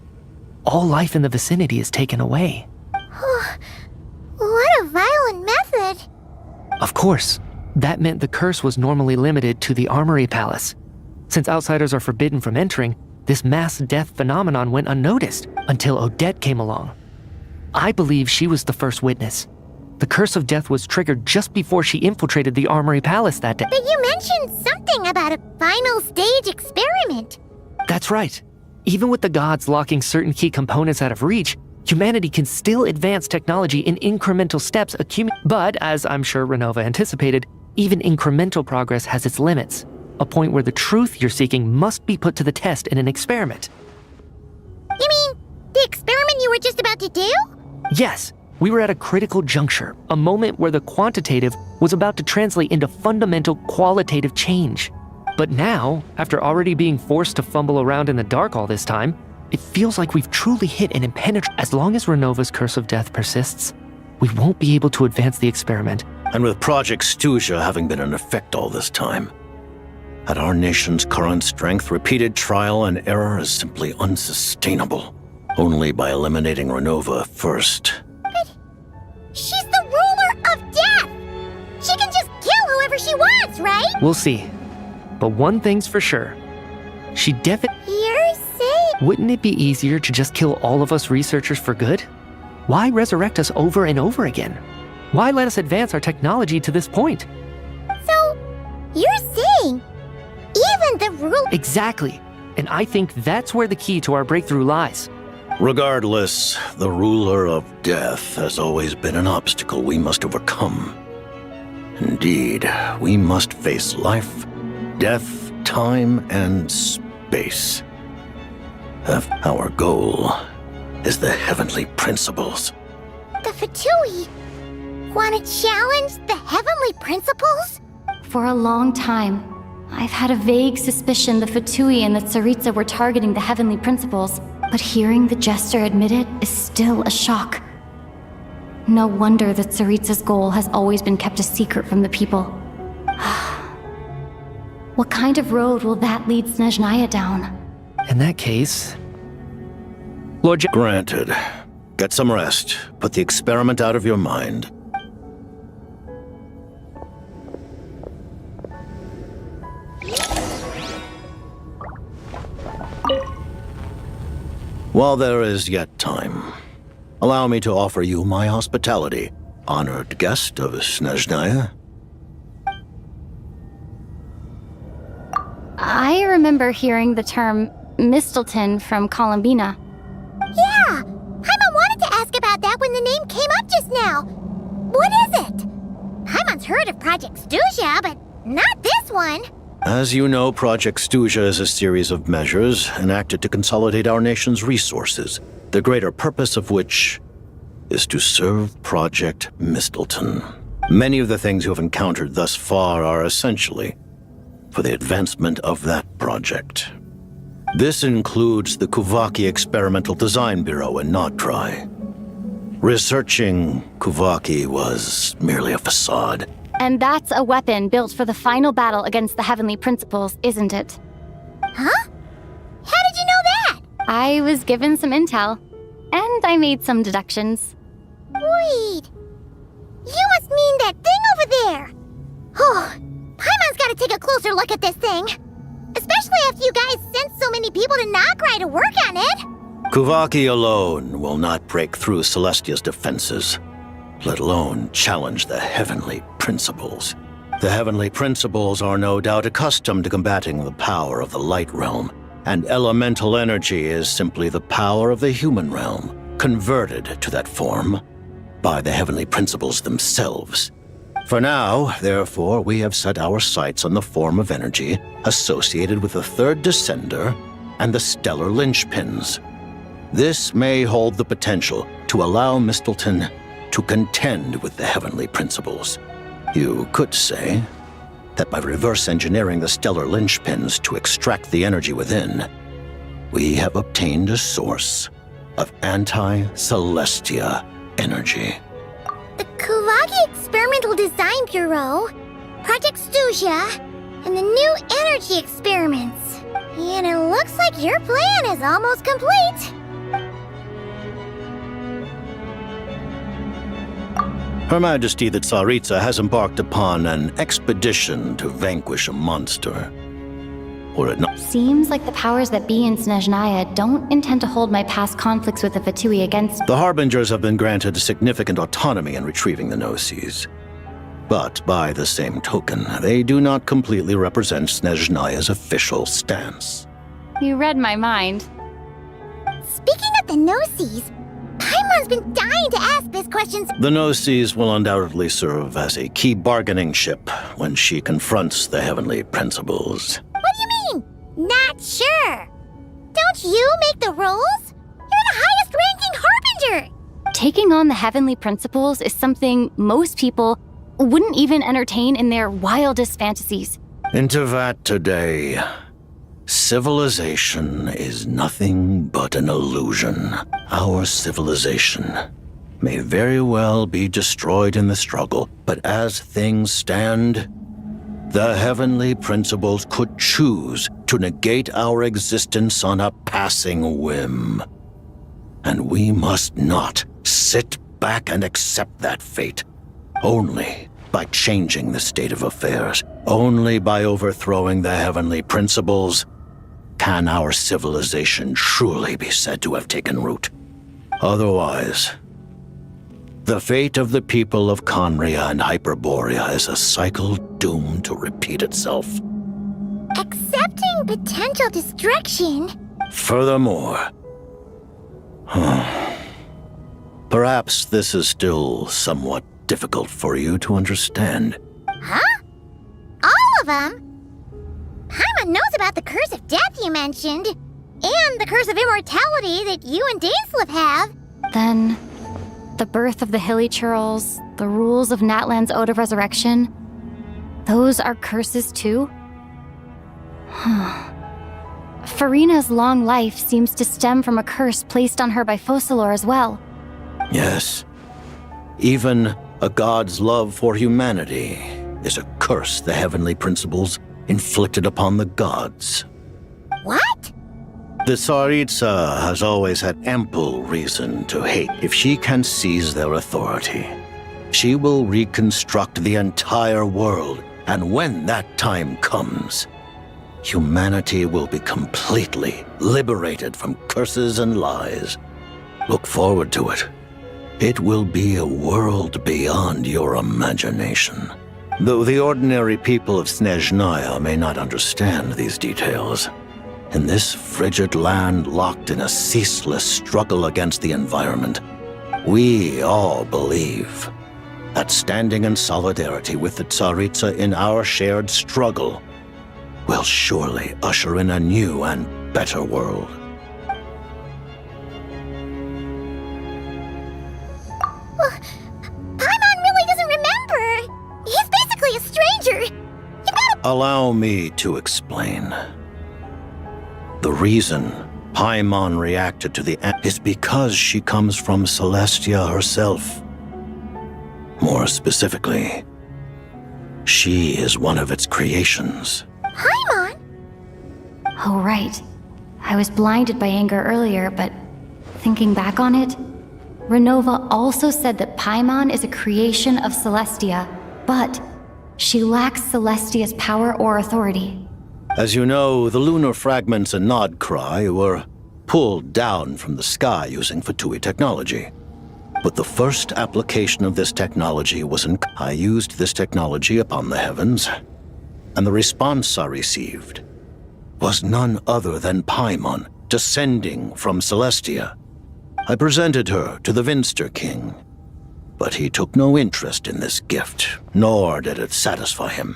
all life in the vicinity is taken away. What a violent method. Of course, that meant the curse was normally limited to the Armory Palace. Since outsiders are forbidden from entering, this mass death phenomenon went unnoticed until Odette came along. I believe she was the first witness. The curse of death was triggered just before she infiltrated the Armory Palace that day. But you mentioned something about a final stage experiment. That's right. Even with the gods locking certain key components out of reach, humanity can still advance technology in incremental steps But, as I'm sure Renova anticipated, even incremental progress has its limits. A point where the truth you're seeking must be put to the test in an experiment. You mean the experiment you were just about to do? Yes. We were at a critical juncture, a moment where the quantitative was about to translate into fundamental qualitative change. But now, after already being forced to fumble around in the dark all this time, it feels like we've truly hit an impenetrable... As long as Renova's curse of death persists, we won't be able to advance the experiment. And with Project Stuja having been in effect all this time, at our nation's current strength, repeated trial and error is simply unsustainable. Only by eliminating Renova first... She's the ruler of death! She can just kill whoever she wants, right? We'll see. But one thing's for sure. She definitely... You're saying... Wouldn't it be easier to just kill all of us researchers for good? Why resurrect us over and over again? Why let us advance our technology to this point? So, you're saying... Even the ruler... Exactly. And I think that's where the key to our breakthrough lies. Regardless, the ruler of death has always been an obstacle we must overcome. Indeed, we must face life, death, time, and space. Our goal is the heavenly principles. Fatui? Wanna challenge the heavenly principles? For a long time, I've had a vague suspicion the Fatui and the Tsaritsa were targeting the heavenly principles, but hearing the jester admit it is still a shock. No wonder that Tsaritsa's goal has always been kept a secret from the people. What kind of road will that lead Snezhnaya down? In that case, Lord Granted. Get some rest. Put the experiment out of your mind. While there is yet time, allow me to offer you my hospitality, honored guest of Snezhnaya. I remember hearing the term Mistelton from Columbina. Yeah! Paimon wanted to ask about that when the name came up just now. What is it? Paimon's heard of Project Stuja, but not this one. As you know, Project Stuja is a series of measures enacted to consolidate our nation's resources, the greater purpose of which is to serve Project Mistelton. Many of the things you have encountered thus far are essentially for the advancement of that project. This includes the Kuvaki Experimental Design Bureau in Notdry. Researching Kuvaki was merely a facade. And that's a weapon built for the final battle against the heavenly principles, isn't it? Huh? How did you know that? I was given some intel, and I made some deductions. Wait. You must mean that thing over there. Oh, Paimon's gotta take a closer look at this thing. Especially after you guys sent so many people to Notdry to work on it. Kuvaki alone will not break through Celestia's defenses, let alone challenge the heavenly principles. The heavenly principles are no doubt accustomed to combating the power of the light realm, and elemental energy is simply the power of the human realm, converted to that form by the heavenly principles themselves. For now, therefore, we have set our sights on the form of energy associated with the third descender and the stellar linchpins. This may hold the potential to allow Mistelton to contend with the heavenly principles. You could say that by reverse engineering the stellar linchpins to extract the energy within, we have obtained a source of anti-Celestia energy. The Kuvaki Experimental Design Bureau, Project Stuja, and the new energy experiments. And it looks like your plan is almost complete. Her Majesty the Tsaritsa has embarked upon an expedition to vanquish a monster. Or it not. Seems like the powers that be in Snezhnaya don't intend to hold my past conflicts with the Fatui against. The Harbingers have been granted significant autonomy in retrieving the Gnosis. But by the same token, they do not completely represent Snezhnaya's official stance. You read my mind. Speaking of the Gnosis, Paimon's been dying to ask this question. The Gnosis will undoubtedly serve as a key bargaining chip when she confronts the heavenly principles. What do you mean? Not sure. Don't you make the rules? You're the highest-ranking Harbinger! Taking on the heavenly principles is something most people wouldn't even entertain in their wildest fantasies. Into that today, civilization is nothing but an illusion. Our civilization may very well be destroyed in the struggle, but as things stand, the heavenly principles could choose to negate our existence on a passing whim. And we must not sit back and accept that fate. Only by changing the state of affairs, only by overthrowing the heavenly principles, can our civilization truly be said to have taken root. Otherwise, the fate of the people of Conria and Hyperborea is a cycle doomed to repeat itself. Accepting potential destruction? Furthermore, perhaps this is still somewhat difficult for you to understand. Huh? All of them? Paimon knows about the curse of death you mentioned, and the curse of immortality that you and Dainsleif have. Then, the birth of the Hilly Churls, the rules of Natlan's Ode of Resurrection, those are curses too? Farina's long life seems to stem from a curse placed on her by Focalor as well. Yes. Even a god's love for humanity is a curse the heavenly principles inflicted upon the gods. What? The Tsaritsa has always had ample reason to hate. If she can seize their authority, she will reconstruct the entire world, and when that time comes, humanity will be completely liberated from curses and lies. Look forward to it. It will be a world beyond your imagination. Though the ordinary people of Snezhnaya may not understand these details, in this frigid land locked in a ceaseless struggle against the environment, we all believe that standing in solidarity with the Tsaritsa in our shared struggle will surely usher in a new and better world. Well, Paimon really doesn't remember. He's basically a stranger. You gotta... Allow me to explain. The reason Paimon reacted to the is because she comes from Celestia herself. More specifically, she is one of its creations. Paimon? Oh, right. I was blinded by anger earlier, but thinking back on it, Renova also said that Paimon is a creation of Celestia, but she lacks Celestia's power or authority. As you know, the lunar fragments in Nodcry were pulled down from the sky using Fatui technology. But the first application of this technology was in... I used this technology upon the heavens, and the response I received was none other than Paimon, descending from Celestia. I presented her to the Vinster King, but he took no interest in this gift, nor did it satisfy him.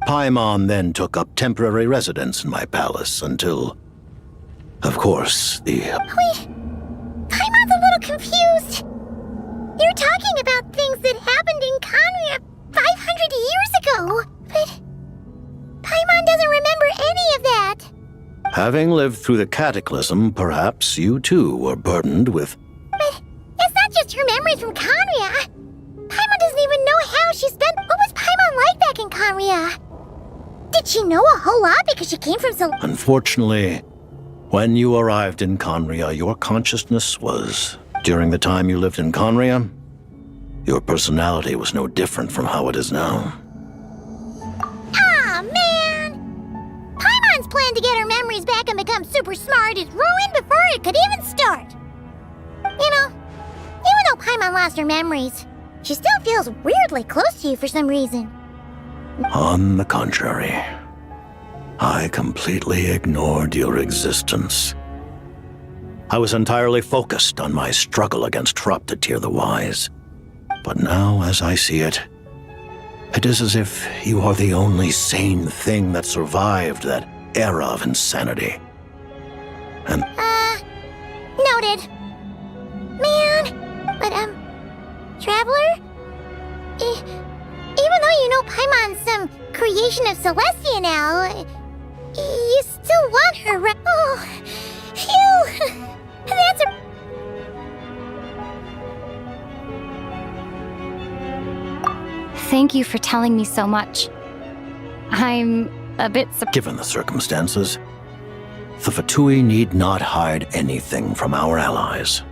Paimon then took up temporary residence in my palace until, of course, the... Wait, Paimon's a little confused. You're talking about things that happened in Conria 500 years ago, but Paimon doesn't remember any of that. Having lived through the cataclysm, perhaps you too were burdened with... But it's not just her memories from Conria. Paimon doesn't even know how she spent... What was Paimon like back in Conria? Did she know a whole lot because she came from so... Unfortunately, when you arrived in Conria, your consciousness was... During the time you lived in Conria, your personality was no different from how it is now. Aw, man! Paimon's plan to get her memories back and become super smart is ruined before it could even start. You know, even though Paimon lost her memories, she still feels weirdly close to you for some reason. On the contrary, I completely ignored your existence. I was entirely focused on my struggle against Troptatir the Wise. But now, as I see it, it is as if you are the only sane thing that survived that era of insanity. And... Noted. Man, but, Traveler? Even though you know Paimon's some creation of Celestia now, you still want her, right? Oh, phew! That's a... Thank you for telling me so much. I'm a bit surprised. Given the circumstances, the Fatui need not hide anything from our allies.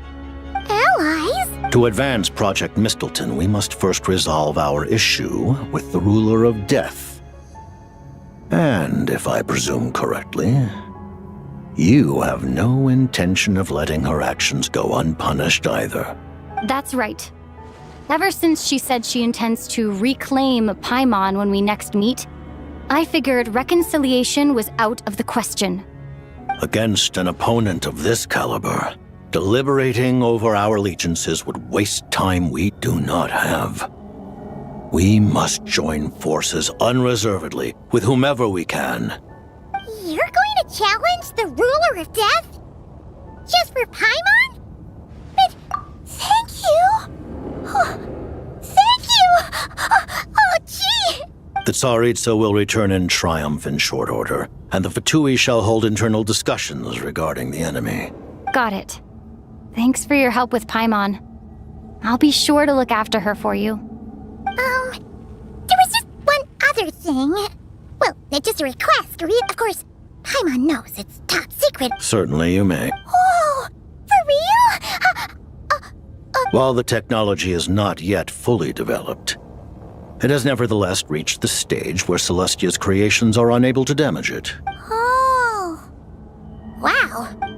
Allies? To advance Project Mistleton, we must first resolve our issue with the Ruler of Death. And, if I presume correctly, you have no intention of letting her actions go unpunished either. That's right. Ever since she said she intends to reclaim Paimon when we next meet, I figured reconciliation was out of the question. Against an opponent of this caliber, deliberating over our allegiances would waste time we do not have. We must join forces unreservedly with whomever we can. You're going to challenge the Ruler of Death? Just for Paimon? But thank you! The Tsaritsa will return in triumph in short order, and the Fatui shall hold internal discussions regarding the enemy. Got it. Thanks for your help with Paimon. I'll be sure to look after her for you. There was just one other thing. Well, it's just a request, of course, Paimon knows it's top secret. Certainly you may. Oh, for real? While the technology is not yet fully developed, it has nevertheless reached the stage where Celestia's creations are unable to damage it. Oh. Wow.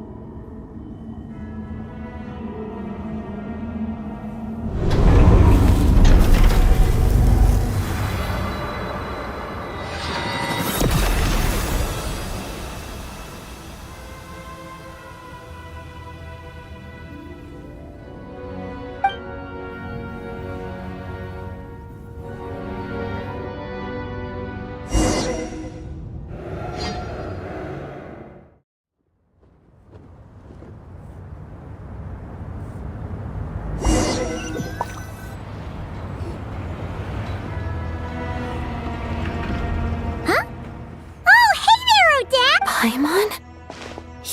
Paimon?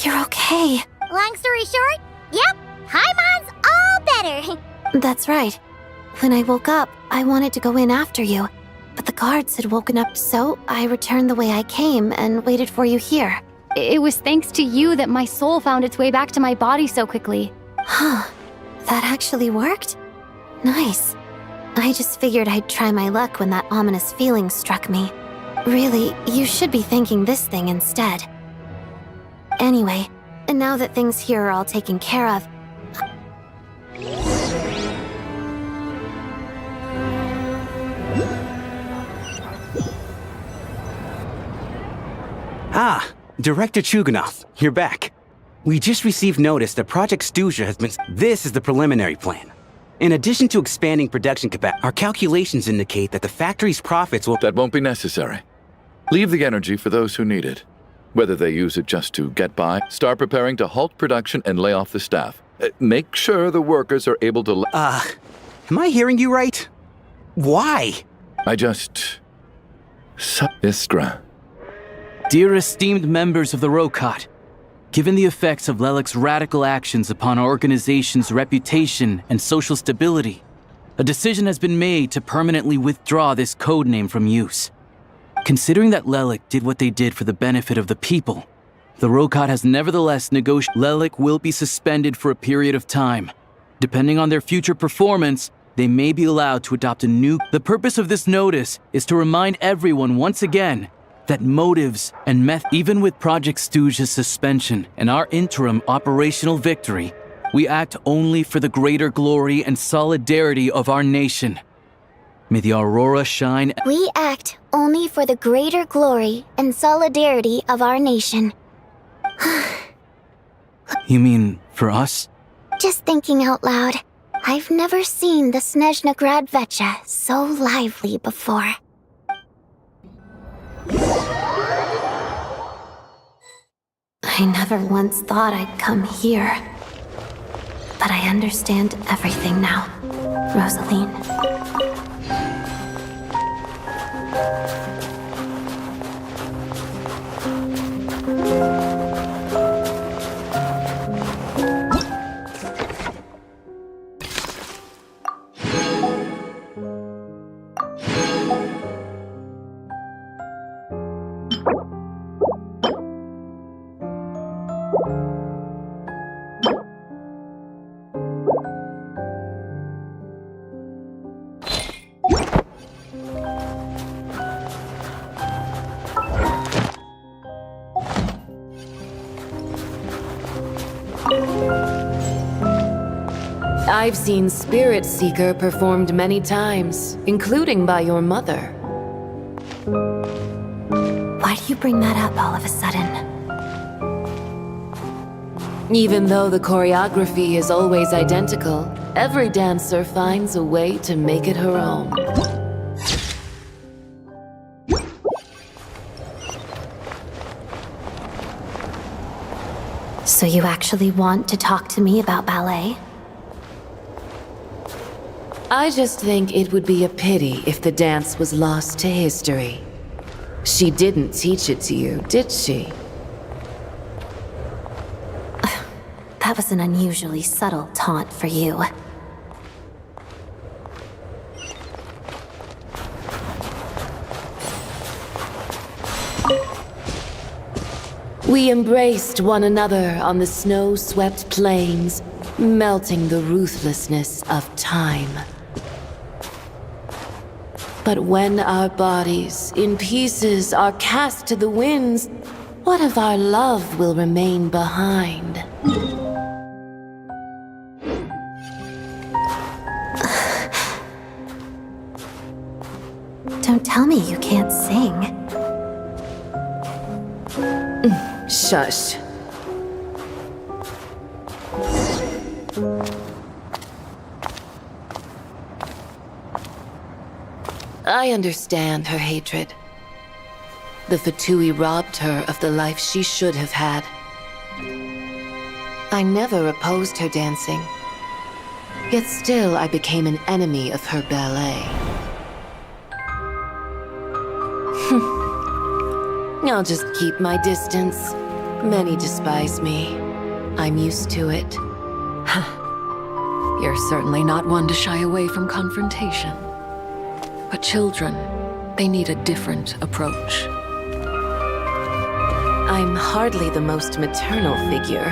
You're okay. Long story short, yep, Paimon's all better. That's right. When I woke up, I wanted to go in after you, but the guards had woken up, so I returned the way I came and waited for you here. It was thanks to you that my soul found its way back to my body so quickly. Huh. That actually worked? Nice. I just figured I'd try my luck when that ominous feeling struck me. Really, you should be thanking this thing instead. Anyway, now that things here are all taken care of, Ah, Director Chuganov, you're back. We just received notice that Project Stuja has been... This is the preliminary plan. In addition to expanding production capacity, our calculations indicate that the factory's profits will... That won't be necessary. Leave the energy for those who need it. Whether they use it just to get by, start preparing to halt production and lay off the staff. Make sure the workers are able to... am I hearing you right? Why? I just... Iskra. Dear esteemed members of the Rokat, given the effects of Lelik's radical actions upon our organization's reputation and social stability, a decision has been made to permanently withdraw this codename from use. Considering that Lelik did what they did for the benefit of the people, the Rokat has nevertheless negotiated. Lelik will be suspended for a period of time. Depending on their future performance, they may be allowed to adopt a new... The purpose of this notice is to remind everyone once again that motives and even with Project Stuja's suspension and our interim operational victory, we act only for the greater glory and solidarity of our nation. May the aurora shine... We act only for the greater glory and solidarity of our nation. You mean for us? Just thinking out loud, I've never seen the Snezhnegrad Vecha so lively before. I never once thought I'd come here. But I understand everything now, Rosaline. I've seen Spirit Seeker performed many times, including by your mother. Why do you bring that up all of a sudden? Even though the choreography is always identical, every dancer finds a way to make it her own. So you actually want to talk to me about ballet? I just think it would be a pity if the dance was lost to history. She didn't teach it to you, did she? That was an unusually subtle taunt for you. We embraced one another on the snow-swept plains, melting the ruthlessness of time. But when our bodies, in pieces, are cast to the winds, what of our love will remain behind? Don't tell me you can't sing. Shush. I understand her hatred. The Fatui robbed her of the life she should have had. I never opposed her dancing. Yet still I became an enemy of her ballet. I'll just keep my distance. Many despise me. I'm used to it. You're certainly not one to shy away from confrontation. But children, they need a different approach. I'm hardly the most maternal figure.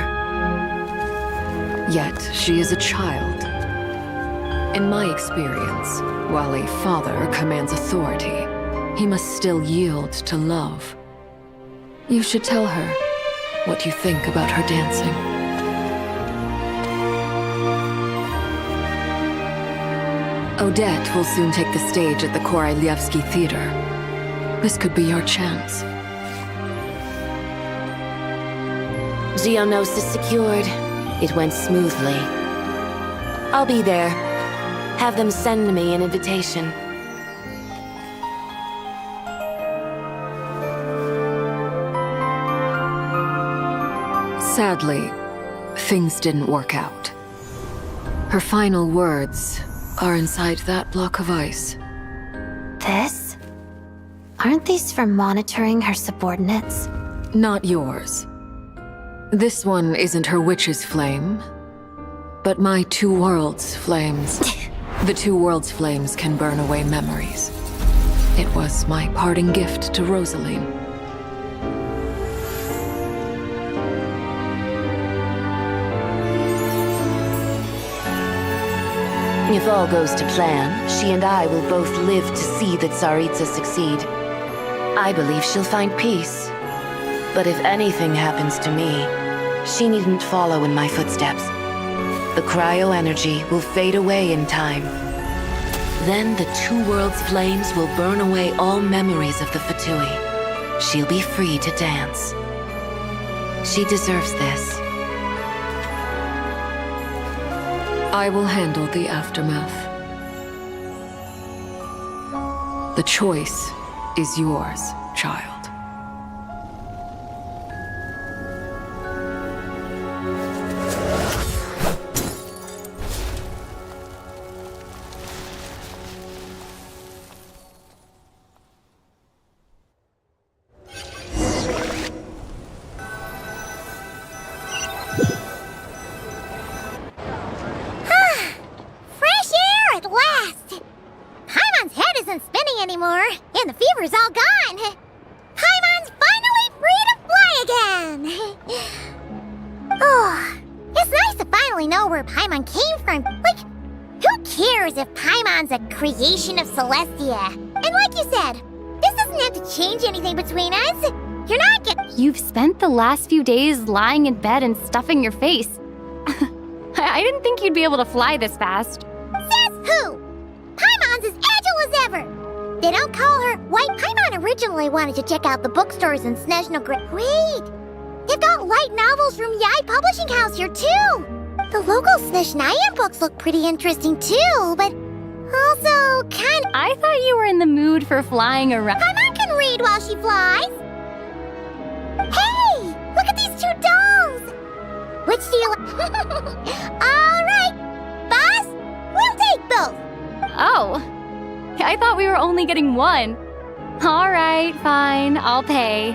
Yet, she is a child. In my experience, while a father commands authority, he must still yield to love. You should tell her what you think about her dancing. Odette will soon take the stage at the Korylievsky Theater. This could be your chance. Geonosis secured. It went smoothly. I'll be there. Have them send me an invitation. Sadly, things didn't work out. Her final words are inside that block of ice. This? Aren't these for monitoring her subordinates? Not yours. This one isn't her witch's flame, but my two worlds' flames. The two worlds' flames can burn away memories. It was my parting gift to Rosaline. If all goes to plan, she and I will both live to see that Tsaritsa succeed. I believe she'll find peace. But if anything happens to me, she needn't follow in my footsteps. The cryo-energy will fade away in time. Then the two worlds' flames will burn away all memories of the Fatui. She'll be free to dance. She deserves this. I will handle the aftermath. The choice is yours, child. Creation of Celestia. And like you said, this doesn't have to change anything between us. You're not You've spent the last few days lying in bed and stuffing your face. I didn't think you'd be able to fly this fast. Says who? Paimon's as agile as ever. They don't call her White. Paimon originally wanted to check out the bookstores in Snezhnograd. Wait, they've got light novels from Yai Publishing House here too. The local Snezhnaya books look pretty interesting too, but also kind of... I thought you were in the mood for flying around. Paimon can read while she flies. Hey, look at these two dolls. Which do you like? All right, boss, we'll take both. Oh, I thought we were only getting one. All right, fine, I'll pay.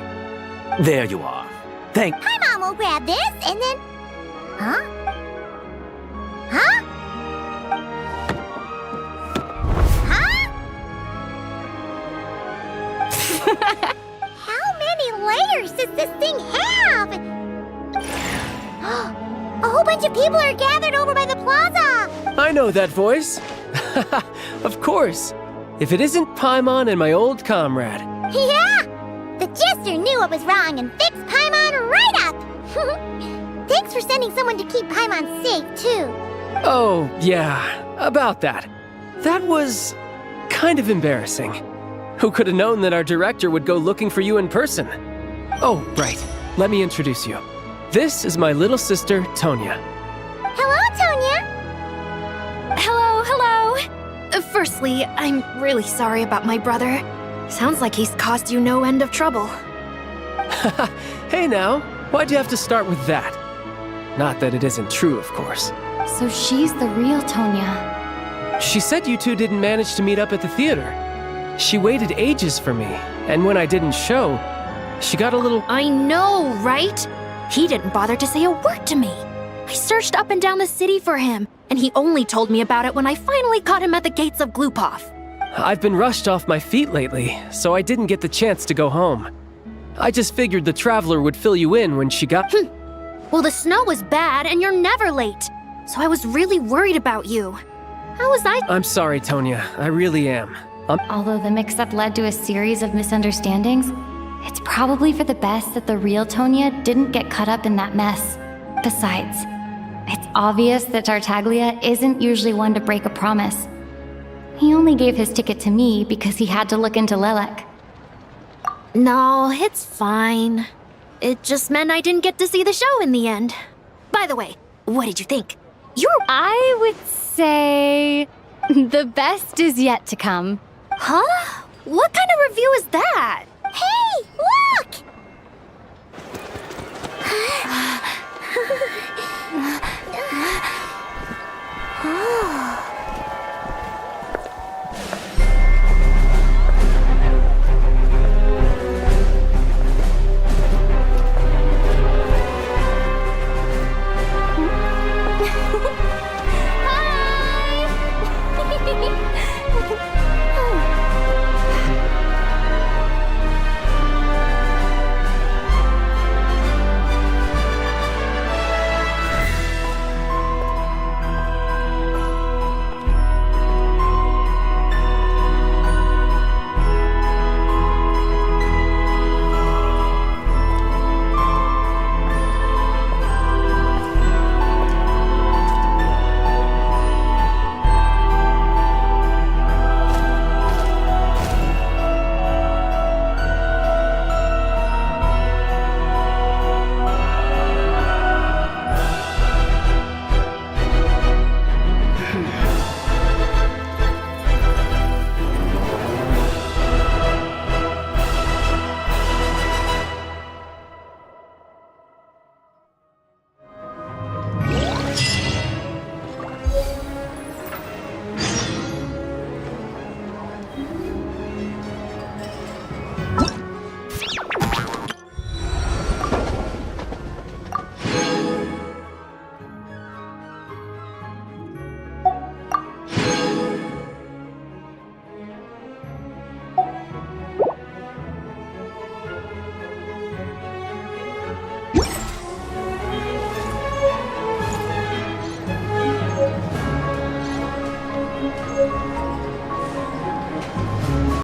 There you are. Thank. My mom will grab this and then. Huh? Huh? Huh? How many layers does this thing have? A whole bunch of people are gathered over by the plaza. I know that voice. Of course. If it isn't Paimon and my old comrade. Yeah! The Jester knew what was wrong and fixed Paimon right up! Thanks for sending someone to keep Paimon safe, too. Oh, yeah, about that. That was kind of embarrassing. Who could have known that our director would go looking for you in person? Oh, right. Let me introduce you. This is my little sister, Tonya. Hello, Tonya! Hello, hello! Firstly, I'm really sorry about my brother. Sounds like he's caused you no end of trouble. Hey now, why'd you have to start with that? Not that it isn't true, of course. So she's the real Tonya. She said you two didn't manage to meet up at the theater. She waited ages for me, and when I didn't show, she got a little— I know, right? He didn't bother to say a word to me. I searched up and down the city for him, and he only told me about it when I finally caught him at the gates of Glupov. I've been rushed off my feet lately, so I didn't get the chance to go home. I just figured the Traveler would fill you in when she got— Well, the snow was bad, and you're never late, so I was really worried about you. How was I— I'm sorry, Tonya. I really am. Although the mix-up led to a series of misunderstandings, it's probably for the best that the real Tonya didn't get caught up in that mess. Besides, it's obvious that Tartaglia isn't usually one to break a promise. He only gave his ticket to me because he had to look into Lelek. No, it's fine. It just meant I didn't get to see the show in the end. By the way, what did you think? I would say the best is yet to come. Huh? What kind of review is that? Hey, look!